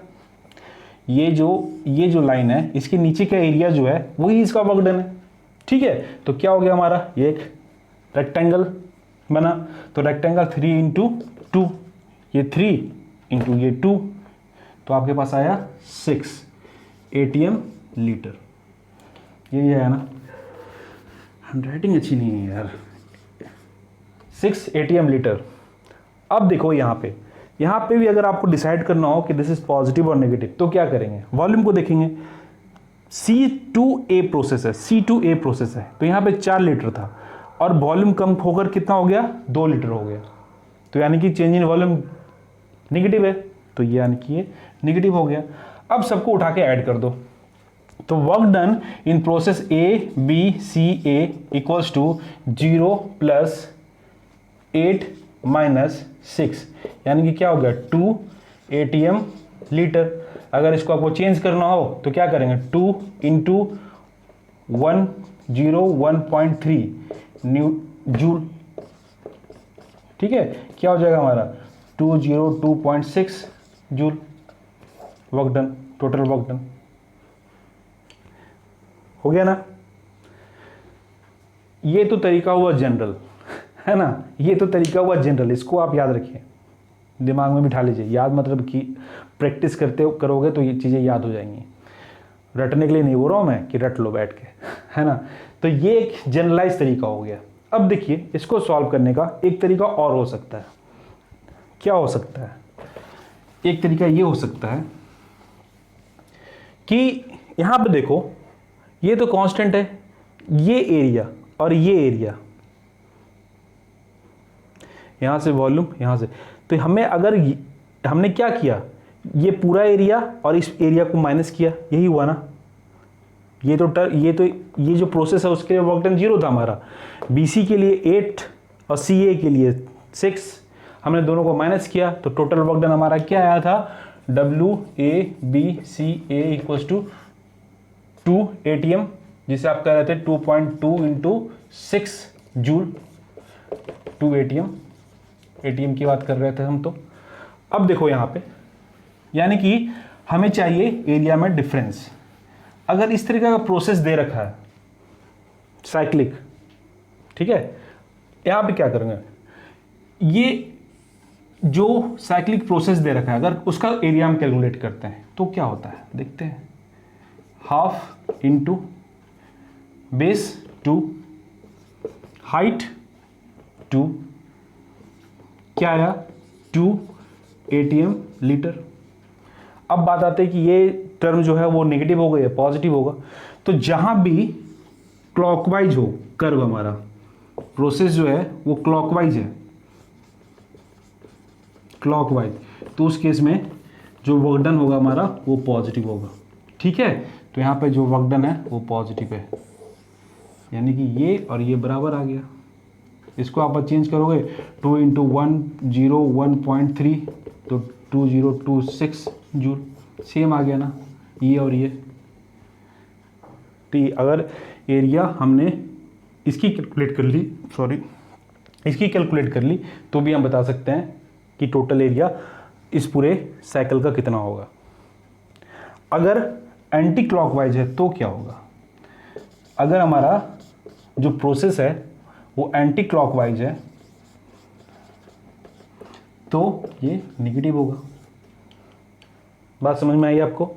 Speaker 1: ये जो लाइन है इसके नीचे का एरिया जो है वही इसका वर्क डन है। ठीक है, तो क्या हो गया हमारा, ये एक रेक्टेंगल बना। तो रेक्टेंगल 3 इंटू 2, ये 3 इंटू ये 2, तो आपके पास आया 6 ATM लीटर। ये है ना, हैंडराइटिंग अच्छी नहीं है यार, 6 ATM लीटर। अब देखो यहाँ पे भी अगर आपको डिसाइड करना हो कि दिस इज पॉजिटिव और नेगेटिव, तो क्या करेंगे, वॉल्यूम को देखेंगे। C2A प्रोसेस है, तो यहाँ पे 4 लीटर था और वॉल्यूम कम होकर कितना हो गया 2 लीटर हो गया। तो यानी कि चेंज इन वॉल्यूम नेगेटिव है, तो ये यानी कि ये नेगेटिव हो गया। अब सबको उठा के ऐड कर दो, तो work done in process ABCA equals to 0 plus 8 minus 6, यानी कि क्या हो गया 2 ATM लीटर। अगर इसको आपको चेंज करना हो तो क्या करेंगे, 2 इंटू 101.3 न्यू जूल। ठीक है, क्या हो जाएगा हमारा 202.6 joule work done, total work done हो गया ना। ये तो तरीका हुआ जनरल, है ना, ये तो तरीका हुआ जनरल, इसको आप याद रखिए, दिमाग में बिठा लीजिए। याद मतलब कि प्रैक्टिस करोगे तो ये चीज़ें याद हो जाएंगी। रटने के लिए नहीं बोल रहा हूँ मैं कि रट लो बैठ के, है ना। तो ये एक जनरलाइज तरीका हो गया। अब देखिए इसको सॉल्व करने का एक तरीका और हो सकता है। क्या हो सकता है, एक तरीका ये हो सकता है कि यहाँ पे देखो ये तो कांस्टेंट है, ये एरिया और ये एरिया, यहाँ से वॉल्यूम यहाँ से, तो हमें अगर हमने क्या किया, ये पूरा एरिया और इस एरिया को माइनस किया, यही हुआ ना। ये जो प्रोसेस है उसके लिए वर्क डन 0 था हमारा, BC के लिए 8 और CA के लिए 6, हमने दोनों को माइनस किया तो टोटल वर्क डन हमारा क्या आया था, WABCA इक्वल्स टू 2 ATM, जिसे आप कह रहे थे 2.2 इंटू 6 जूल, 2 ATM की बात कर रहे थे हम। तो अब देखो यहाँ पे, यानी कि हमें चाहिए एरिया में डिफरेंस। अगर इस तरीके का प्रोसेस दे रखा है साइक्लिक, ठीक है, यहाँ पे क्या करेंगे, ये जो साइक्लिक प्रोसेस दे रखा है अगर उसका एरिया हम कैलकुलेट करते हैं तो क्या होता है देखते हैं। हाफ इंटू बेस 2 हाइट 2, क्या आया 2 ATM लीटर। अब बात आती है कि ये टर्म जो है वो नेगेटिव होगा या पॉजिटिव होगा। तो जहां भी क्लॉकवाइज हो कर्व, हमारा प्रोसेस जो है वो क्लॉकवाइज है, क्लॉकवाइज, तो उस केस में जो वर्क डन होगा हमारा वो पॉजिटिव होगा। ठीक है, तो यहाँ पे जो वर्क डन है वो पॉजिटिव है, यानी कि ये और ये बराबर आ गया। इसको आप चेंज करोगे 2 इंटू 101.3 तो 2026 जूल, सेम आ गया ना ये और ये। तो अगर एरिया हमने इसकी कैलकुलेट कर ली तो भी हम बता सकते हैं कि टोटल एरिया इस पूरे साइकिल का कितना होगा। अगर एंटी क्लॉकवाइज है तो क्या होगा, अगर हमारा जो प्रोसेस है वो एंटी क्लॉकवाइज है तो ये नेगेटिव होगा। बात समझ में आई आपको?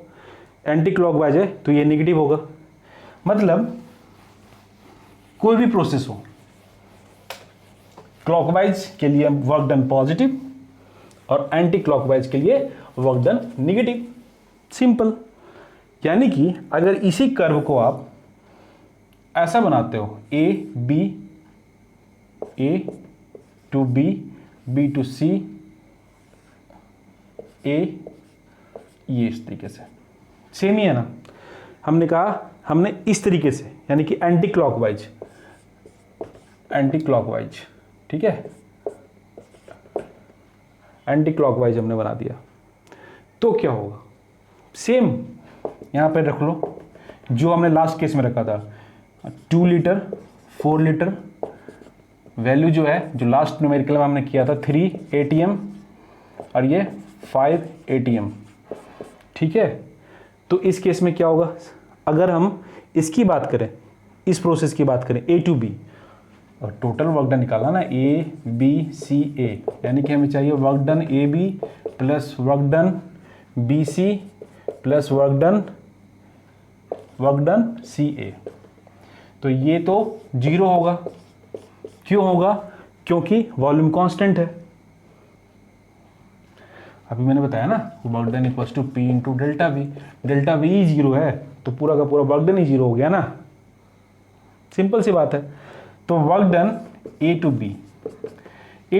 Speaker 1: एंटी क्लॉकवाइज है तो ये नेगेटिव होगा। मतलब कोई भी प्रोसेस हो, क्लॉकवाइज के लिए वर्क डन पॉजिटिव और एंटी क्लॉकवाइज के लिए वर्क डन नेगेटिव। सिंपल। यानी कि अगर इसी कर्व को आप ऐसा बनाते हो, ए टू बी टू सी, ये इस तरीके से सेम ही है ना। हमने कहा हमने इस तरीके से, यानी कि एंटी क्लॉकवाइज, ठीक है, एंटी क्लॉकवाइज हमने बना दिया तो क्या होगा? सेम यहां पर रख लो जो हमने लास्ट केस में रखा था, 2 लीटर 4 लीटर, वैल्यू जो है जो लास्ट न्यूमेरिकल में हमने किया था 3 ATM और ये 5 ATM, ठीक है। तो इस केस में क्या होगा? अगर हम इसकी बात करें, इस प्रोसेस की बात करें A to B, और टोटल वर्क डन निकाला ना, ABCA, यानी कि हमें चाहिए work done AB plus work done BC plus work done CA। तो ये तो 0 होगा। क्यों होगा? क्योंकि वॉल्यूम कांस्टेंट है। अभी मैंने बताया ना, work done equals to P into delta V. Delta V ही 0 है तो पूरा का पूरा वर्क डन ही 0 हो गया ना। सिंपल सी बात है। तो work done A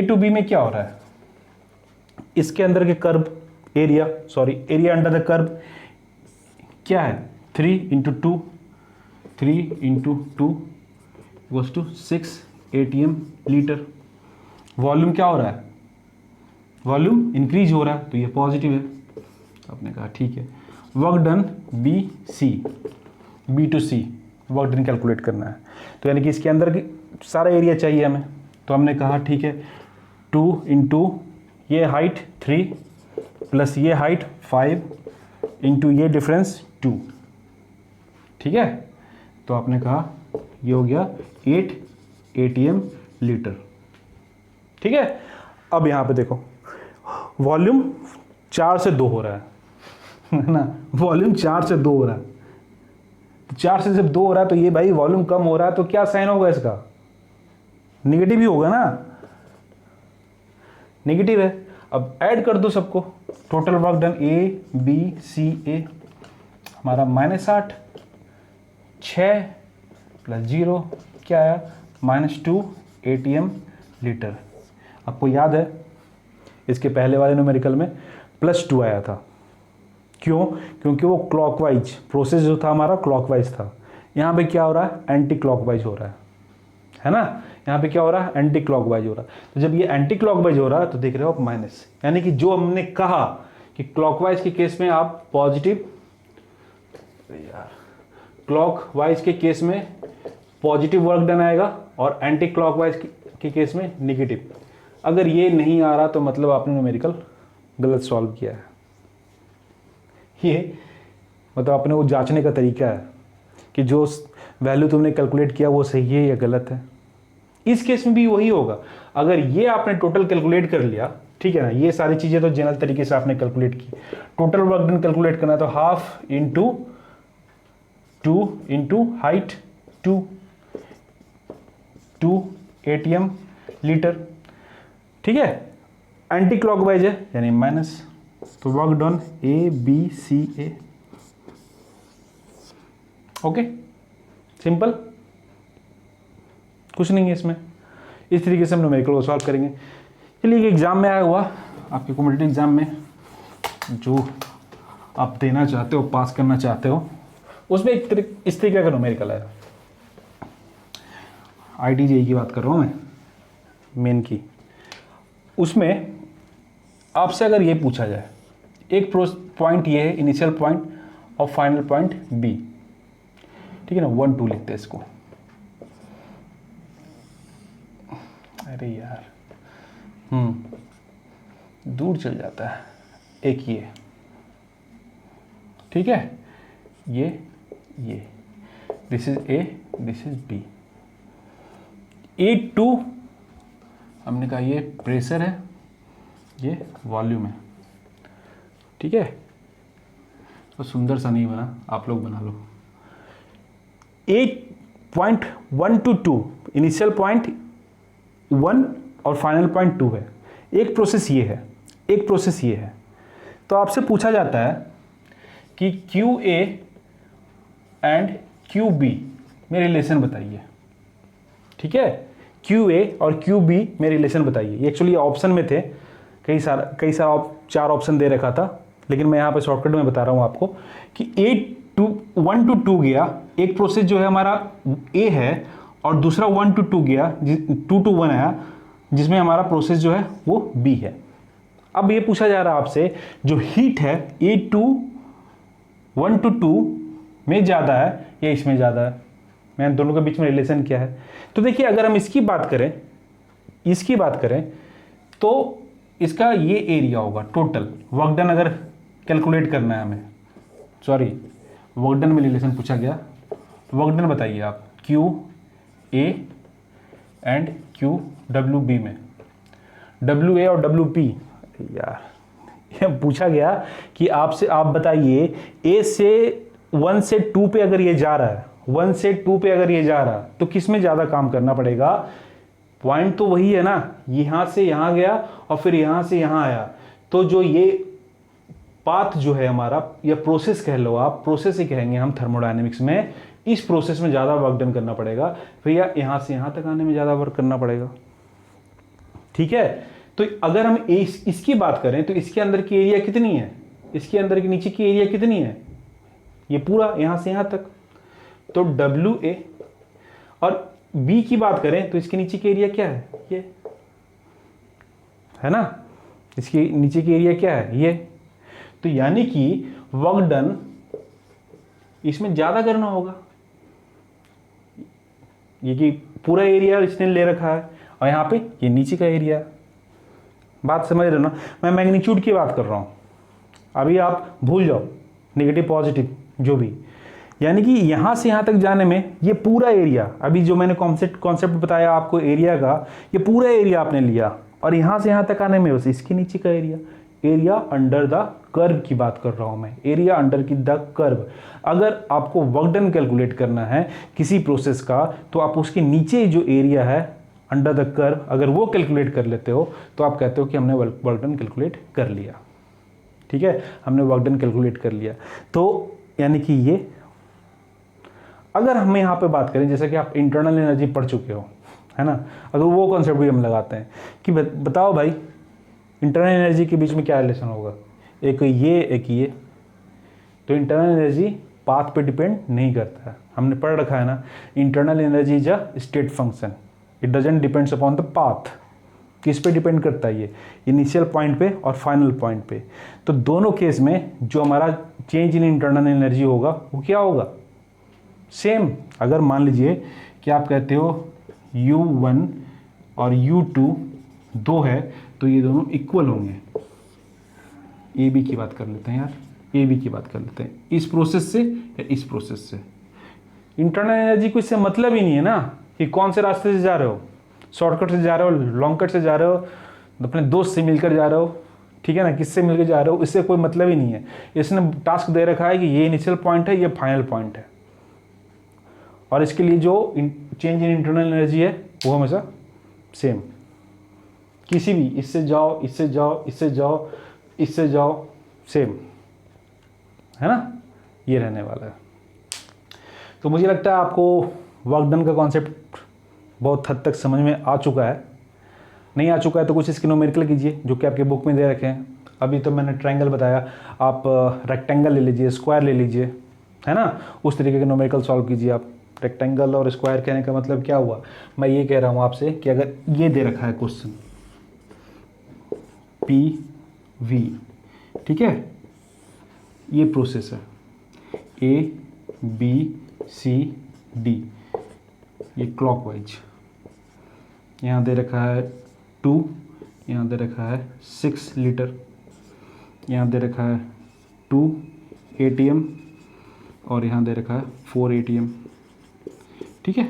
Speaker 1: to B में क्या हो रहा है? इसके अंदर के curve area under the curve क्या है? 3 इंटू 2 इक्वल्स टू 6 ATM लीटर। वॉल्यूम क्या हो रहा है? वॉल्यूम इंक्रीज हो रहा है तो ये पॉजिटिव है। आपने कहा ठीक है। Work done B to C work done calculate करना है, तो यानी कि इसके अंदर की सारा एरिया चाहिए हमें। तो हमने कहा ठीक है, 2 इंटू ये हाइट 3 प्लस ये हाइट 5 इंटू ये डिफरेंस 2, ठीक है। तो आपने कहा ये हो गया 8 ATM लीटर, ठीक है। अब यहां पे देखो वॉल्यूम 4 से 2 हो रहा है ना, वॉल्यूम 4 से 2 हो रहा है। तो 4 से जब 2 हो रहा है तो ये भाई वॉल्यूम कम हो रहा है, तो क्या साइन होगा इसका? नेगेटिव ही होगा ना, नेगेटिव है। अब ऐड कर दो सबको, टोटल वर्क डन ABCA हमारा -8, 6 प्लस 0 क्या आया? -2 ATM लीटर। आपको याद है इसके पहले वाले न्यूमेरिकल में +2 आया था। क्यों? क्योंकि वो क्लॉकवाइज प्रोसेस जो था हमारा क्लॉकवाइज था। यहाँ पे क्या हो रहा है? एंटी क्लॉकवाइज हो रहा है ना। यहाँ पे क्या हो रहा है? एंटी क्लॉकवाइज हो रहा है। तो जब ये एंटी क्लॉकवाइज हो रहा है तो देख रहे हो आप माइनस, यानी कि जो हमने कहा कि क्लॉकवाइज के केस में आप पॉजिटिव, क्लॉकवाइज के केस में पॉजिटिव वर्क डन आएगा और एंटी क्लॉकवाइज के केस में नेगेटिव। अगर ये नहीं आ रहा तो मतलब आपने न्यूमेरिकल गलत सॉल्व किया है। ये मतलब अपने वो जांचने का तरीका है कि जो वैल्यू तुमने कैलकुलेट किया वो सही है या गलत है। इस केस में भी वही होगा। अगर ये आपने टोटल कैलकुलेट कर लिया, ठीक है ना, ये सारी चीज़ें तो जनरल तरीके से आपने कैलकुलेट की। टोटल वर्क डन कैलकुलेट करना तो 1/2 into 2 into height 2 ATM litre, ठीक है। एंटी क्लॉकवाइज है यानी माइनस, तो work done ABCA। Okay, simple, कुछ नहीं है इसमें। इस तरीके से हम न्यूमेरिकल को सॉल्व करेंगे। चलिए, एक एग्जाम में आया हुआ, आपके कॉम्पिटिटिव एग्जाम में जो आप देना चाहते हो, पास करना चाहते हो, उसमें इस तरीके का न्यूमेरिकल है। IIT-JEE की बात कर रहा हूँ मैं, मेन की। उसमें आपसे अगर ये पूछा जाए, एक पॉइंट ये है इनिशियल पॉइंट और फाइनल पॉइंट B, ठीक है ना, 1 2 लिखते हैं इसको। अरे यार, दूर चल जाता है। एक ये, ठीक है, ये this is A, this is B. A2 हमने कहा ये प्रेशर है, ये वॉल्यूम है, ठीक है। तो सुंदर सा नहीं बना, आप लोग बना लो। 8.1 to 2 इनिशियल पॉइंट 1 और फाइनल पॉइंट 2 है। एक प्रोसेस ये है, एक प्रोसेस ये है। तो आपसे पूछा जाता है कि QA एंड QB में रिलेशन बताइए, ठीक है। QA और QB में रिलेशन बताइए। ये एक्चुअली ऑप्शन में थे, कई सारा 4 ऑप्शन दे रखा था, लेकिन मैं यहाँ पे शॉर्टकट में बता रहा हूँ आपको कि 1 to 2 गया, एक प्रोसेस जो है हमारा A है, और दूसरा 1 to 2 गया, 2 to 1 आया, जिसमें हमारा प्रोसेस जो है वो B है। अब ये पूछा जा रहा है आपसे, जो हीट है A2 1 to 2 में ज़्यादा है या इसमें ज़्यादा है, मैं दोनों के बीच में रिलेशन क्या है। तो देखिए, अगर हम इसकी बात करें तो इसका ये एरिया होगा टोटल वर्क डन, अगर कैलकुलेट करना है हमें, सॉरी वर्क डन में रिलेशन पूछा गया, वर्क डन बताइए आप QA एंड QWB में। WA और WP, यार ये पूछा गया कि आपसे, आप बताइए A से 1 से 2 पे अगर ये जा रहा है, 1 से 2 पे अगर ये जा रहा है, तो किस में ज़्यादा काम करना पड़ेगा। पॉइंट तो वही है ना, यहाँ से यहाँ गया और फिर यहाँ से यहाँ आया, तो जो ये पाथ जो है हमारा, या प्रोसेस कह लो आप, प्रोसेस ही कहेंगे हम थर्मोडायनेमिक्स में, इस प्रोसेस में ज़्यादा वर्क डन करना पड़ेगा, फिर या यहाँ से यहाँ तक आने में ज़्यादा वर्क करना पड़ेगा, ठीक है। तो अगर हम इसकी बात करें तो इसके अंदर की एरिया कितनी है, इसके अंदर की नीचे की एरिया कितनी है, ये पूरा यहाँ से यहाँ तक, तो WA। और B की बात करें तो इसके नीचे की एरिया क्या है, ये है ना, इसके नीचे की एरिया क्या है, ये। तो यानी कि वर्क डन इसमें ज़्यादा करना होगा, ये कि पूरा एरिया इसने ले रखा है, और यहाँ पे ये नीचे का एरिया। बात समझ रहे हो ना, मैं मैग्नीट्यूड की बात कर रहा हूँ, अभी आप भूल जाओ नेगेटिव पॉजिटिव जो भी। यानी कि यहाँ से यहाँ तक जाने में ये पूरा एरिया, अभी जो मैंने कॉन्सेप्ट बताया आपको एरिया का, ये पूरा एरिया आपने लिया, और यहाँ से यहाँ तक आने में बस इसके नीचे का एरिया अंडर द कर्व की बात कर रहा हूँ मैं, एरिया अंडर की द कर्व। अगर आपको वर्क डन कैलकुलेट करना है किसी प्रोसेस का, तो आप उसके नीचे जो एरिया है अंडर द कर्व, अगर वो कैलकुलेट कर लेते हो तो आप कहते हो कि हमने वर्क डन कैलकुलेट कर लिया, ठीक है, हमने वर्क डन कैलकुलेट कर लिया। तो यानी कि ये, अगर हम यहाँ पे बात करें, जैसे कि आप इंटरनल एनर्जी पढ़ चुके हो, है ना, अगर वो कॉन्सेप्ट भी हम लगाते हैं कि बताओ भाई इंटरनल एनर्जी के बीच में क्या रिलेशन होगा, एक ये एक ये, तो इंटरनल एनर्जी पाथ पे डिपेंड नहीं करता है, हमने पढ़ रखा है ना, internal energy is a state function, it doesn't depends upon the path. किस पे डिपेंड करता है ये, इनिशियल पॉइंट पे और फाइनल पॉइंट पे। तो दोनों केस में जो हमारा चेंज इन इंटरनल एनर्जी होगा वो क्या होगा, सेम। अगर मान लीजिए कि आप कहते हो U1 और U2 2 है, तो ये दोनों इक्वल होंगे। AB की बात कर लेते हैं यार, AB की बात कर लेते हैं, इस प्रोसेस से या इस प्रोसेस से। इंटरनल एनर्जी को इससे मतलब ही नहीं है ना कि कौन से रास्ते से जा रहे हो, शॉर्टकट से जा रहे हो, लॉन्ग कट से जा रहे हो, अपने दोस्त से मिलकर जा रहे हो, ठीक है ना, किससे मिलकर जा रहे हो, इससे कोई मतलब ही नहीं है। इसने टास्क दे रखा है कि ये इनिशियल पॉइंट है, ये फाइनल पॉइंट है, और इसके लिए जो चेंज इन इंटरनल एनर्जी है वो हमेशा सेम। किसी भी इससे जाओ, इससे जाओ, इससे जाओ, इससे जाओ, सेम है ना, ये रहने वाला है। तो मुझे लगता है आपको वर्क डन का कॉन्सेप्ट बहुत हद तक समझ में आ चुका है। नहीं आ चुका है तो कुछ इसके न्यूमेरिकल कीजिए जो कि आपके बुक में दे रखे हैं। अभी तो मैंने ट्रायंगल बताया, आप रेक्टेंगल ले लीजिए, स्क्वायर ले लीजिए, है ना, उस तरीके के न्यूमेरिकल सॉल्व कीजिए आप। रेक्टेंगल और स्क्वायर कहने का मतलब क्या हुआ, मैं ये कह रहा हूँ आपसे कि अगर ये दे रखा है क्वेश्चन PV, ठीक है, ये प्रोसेस है ABCD, ये क्लॉकवाइज, यहाँ दे रखा है 2, यहाँ दे रखा है 6 लीटर, यहाँ दे रखा है 2 ATM और यहाँ दे रखा है 4 ATM, ठीक है।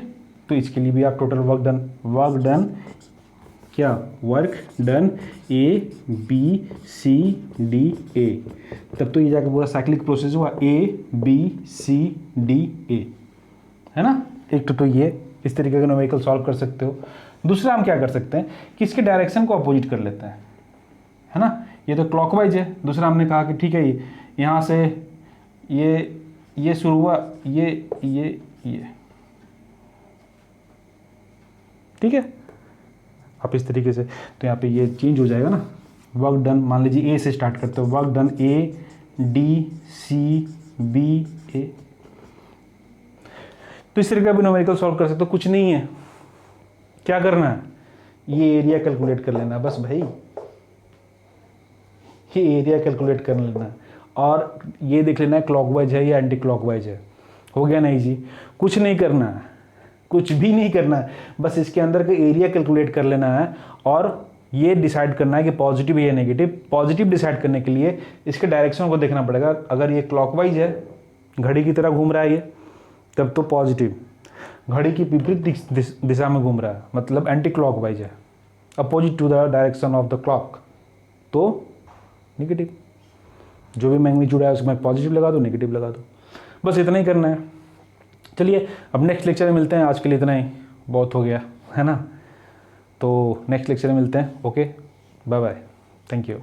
Speaker 1: तो इसके लिए भी आप टोटल वर्क डन क्या, work done A B C D A, तब तो ये जाकर पूरा साइक्लिक प्रोसेस हुआ ए बी सी डी ए, है ना। एक तो ये इस तरीके का न्यूमेरिकल सॉल्व कर सकते हो। दूसरा हम क्या कर सकते हैं कि इसके डायरेक्शन को अपोजिट कर लेते हैं, है ना। ये तो क्लॉकवाइज है। दूसरा हमने कहा कि ठीक है, ये यहाँ से ये शुरू हुआ, ये ठीक है। आप इस तरीके से, तो यहाँ पे ये चेंज हो जाएगा ना। वर्क डन, मान लीजिए ए से स्टार्ट करते हो, work done A D C B A. तो इस तरीके का भी न्यूमेरिकल सॉल्व कर सकते हो। कुछ नहीं है, क्या करना है, ये एरिया कैलकुलेट कर लेना बस भाई, ये एरिया कैलकुलेट कर लेना और ये देख लेना है क्लॉकवाइज है या एंटी क्लॉकवाइज है। हो गया नहीं जी, कुछ नहीं करना है, कुछ भी नहीं करना है, बस इसके अंदर का एरिया कैलकुलेट कर लेना है और ये डिसाइड करना है कि पॉजिटिव है या नेगेटिव। पॉजिटिव डिसाइड करने के लिए इसके डायरेक्शन को देखना पड़ेगा। अगर ये क्लॉकवाइज है, घड़ी की तरह घूम रहा है ये, तब तो पॉजिटिव। घड़ी की विपरीत दिशा में घूम रहा है, मतलब एंटी क्लॉकवाइज है, opposite to the direction of the clock, तो नेगेटिव। जो भी मैग्नीट्यूड है उसमें पॉजिटिव लगा दो, नेगेटिव लगा दो, बस इतना ही करना है। चलिए अब नेक्स्ट लेक्चर में मिलते हैं। आज के लिए इतना ही बहुत हो गया, है ना। तो नेक्स्ट लेक्चर में मिलते हैं। Okay, bye bye, thank you.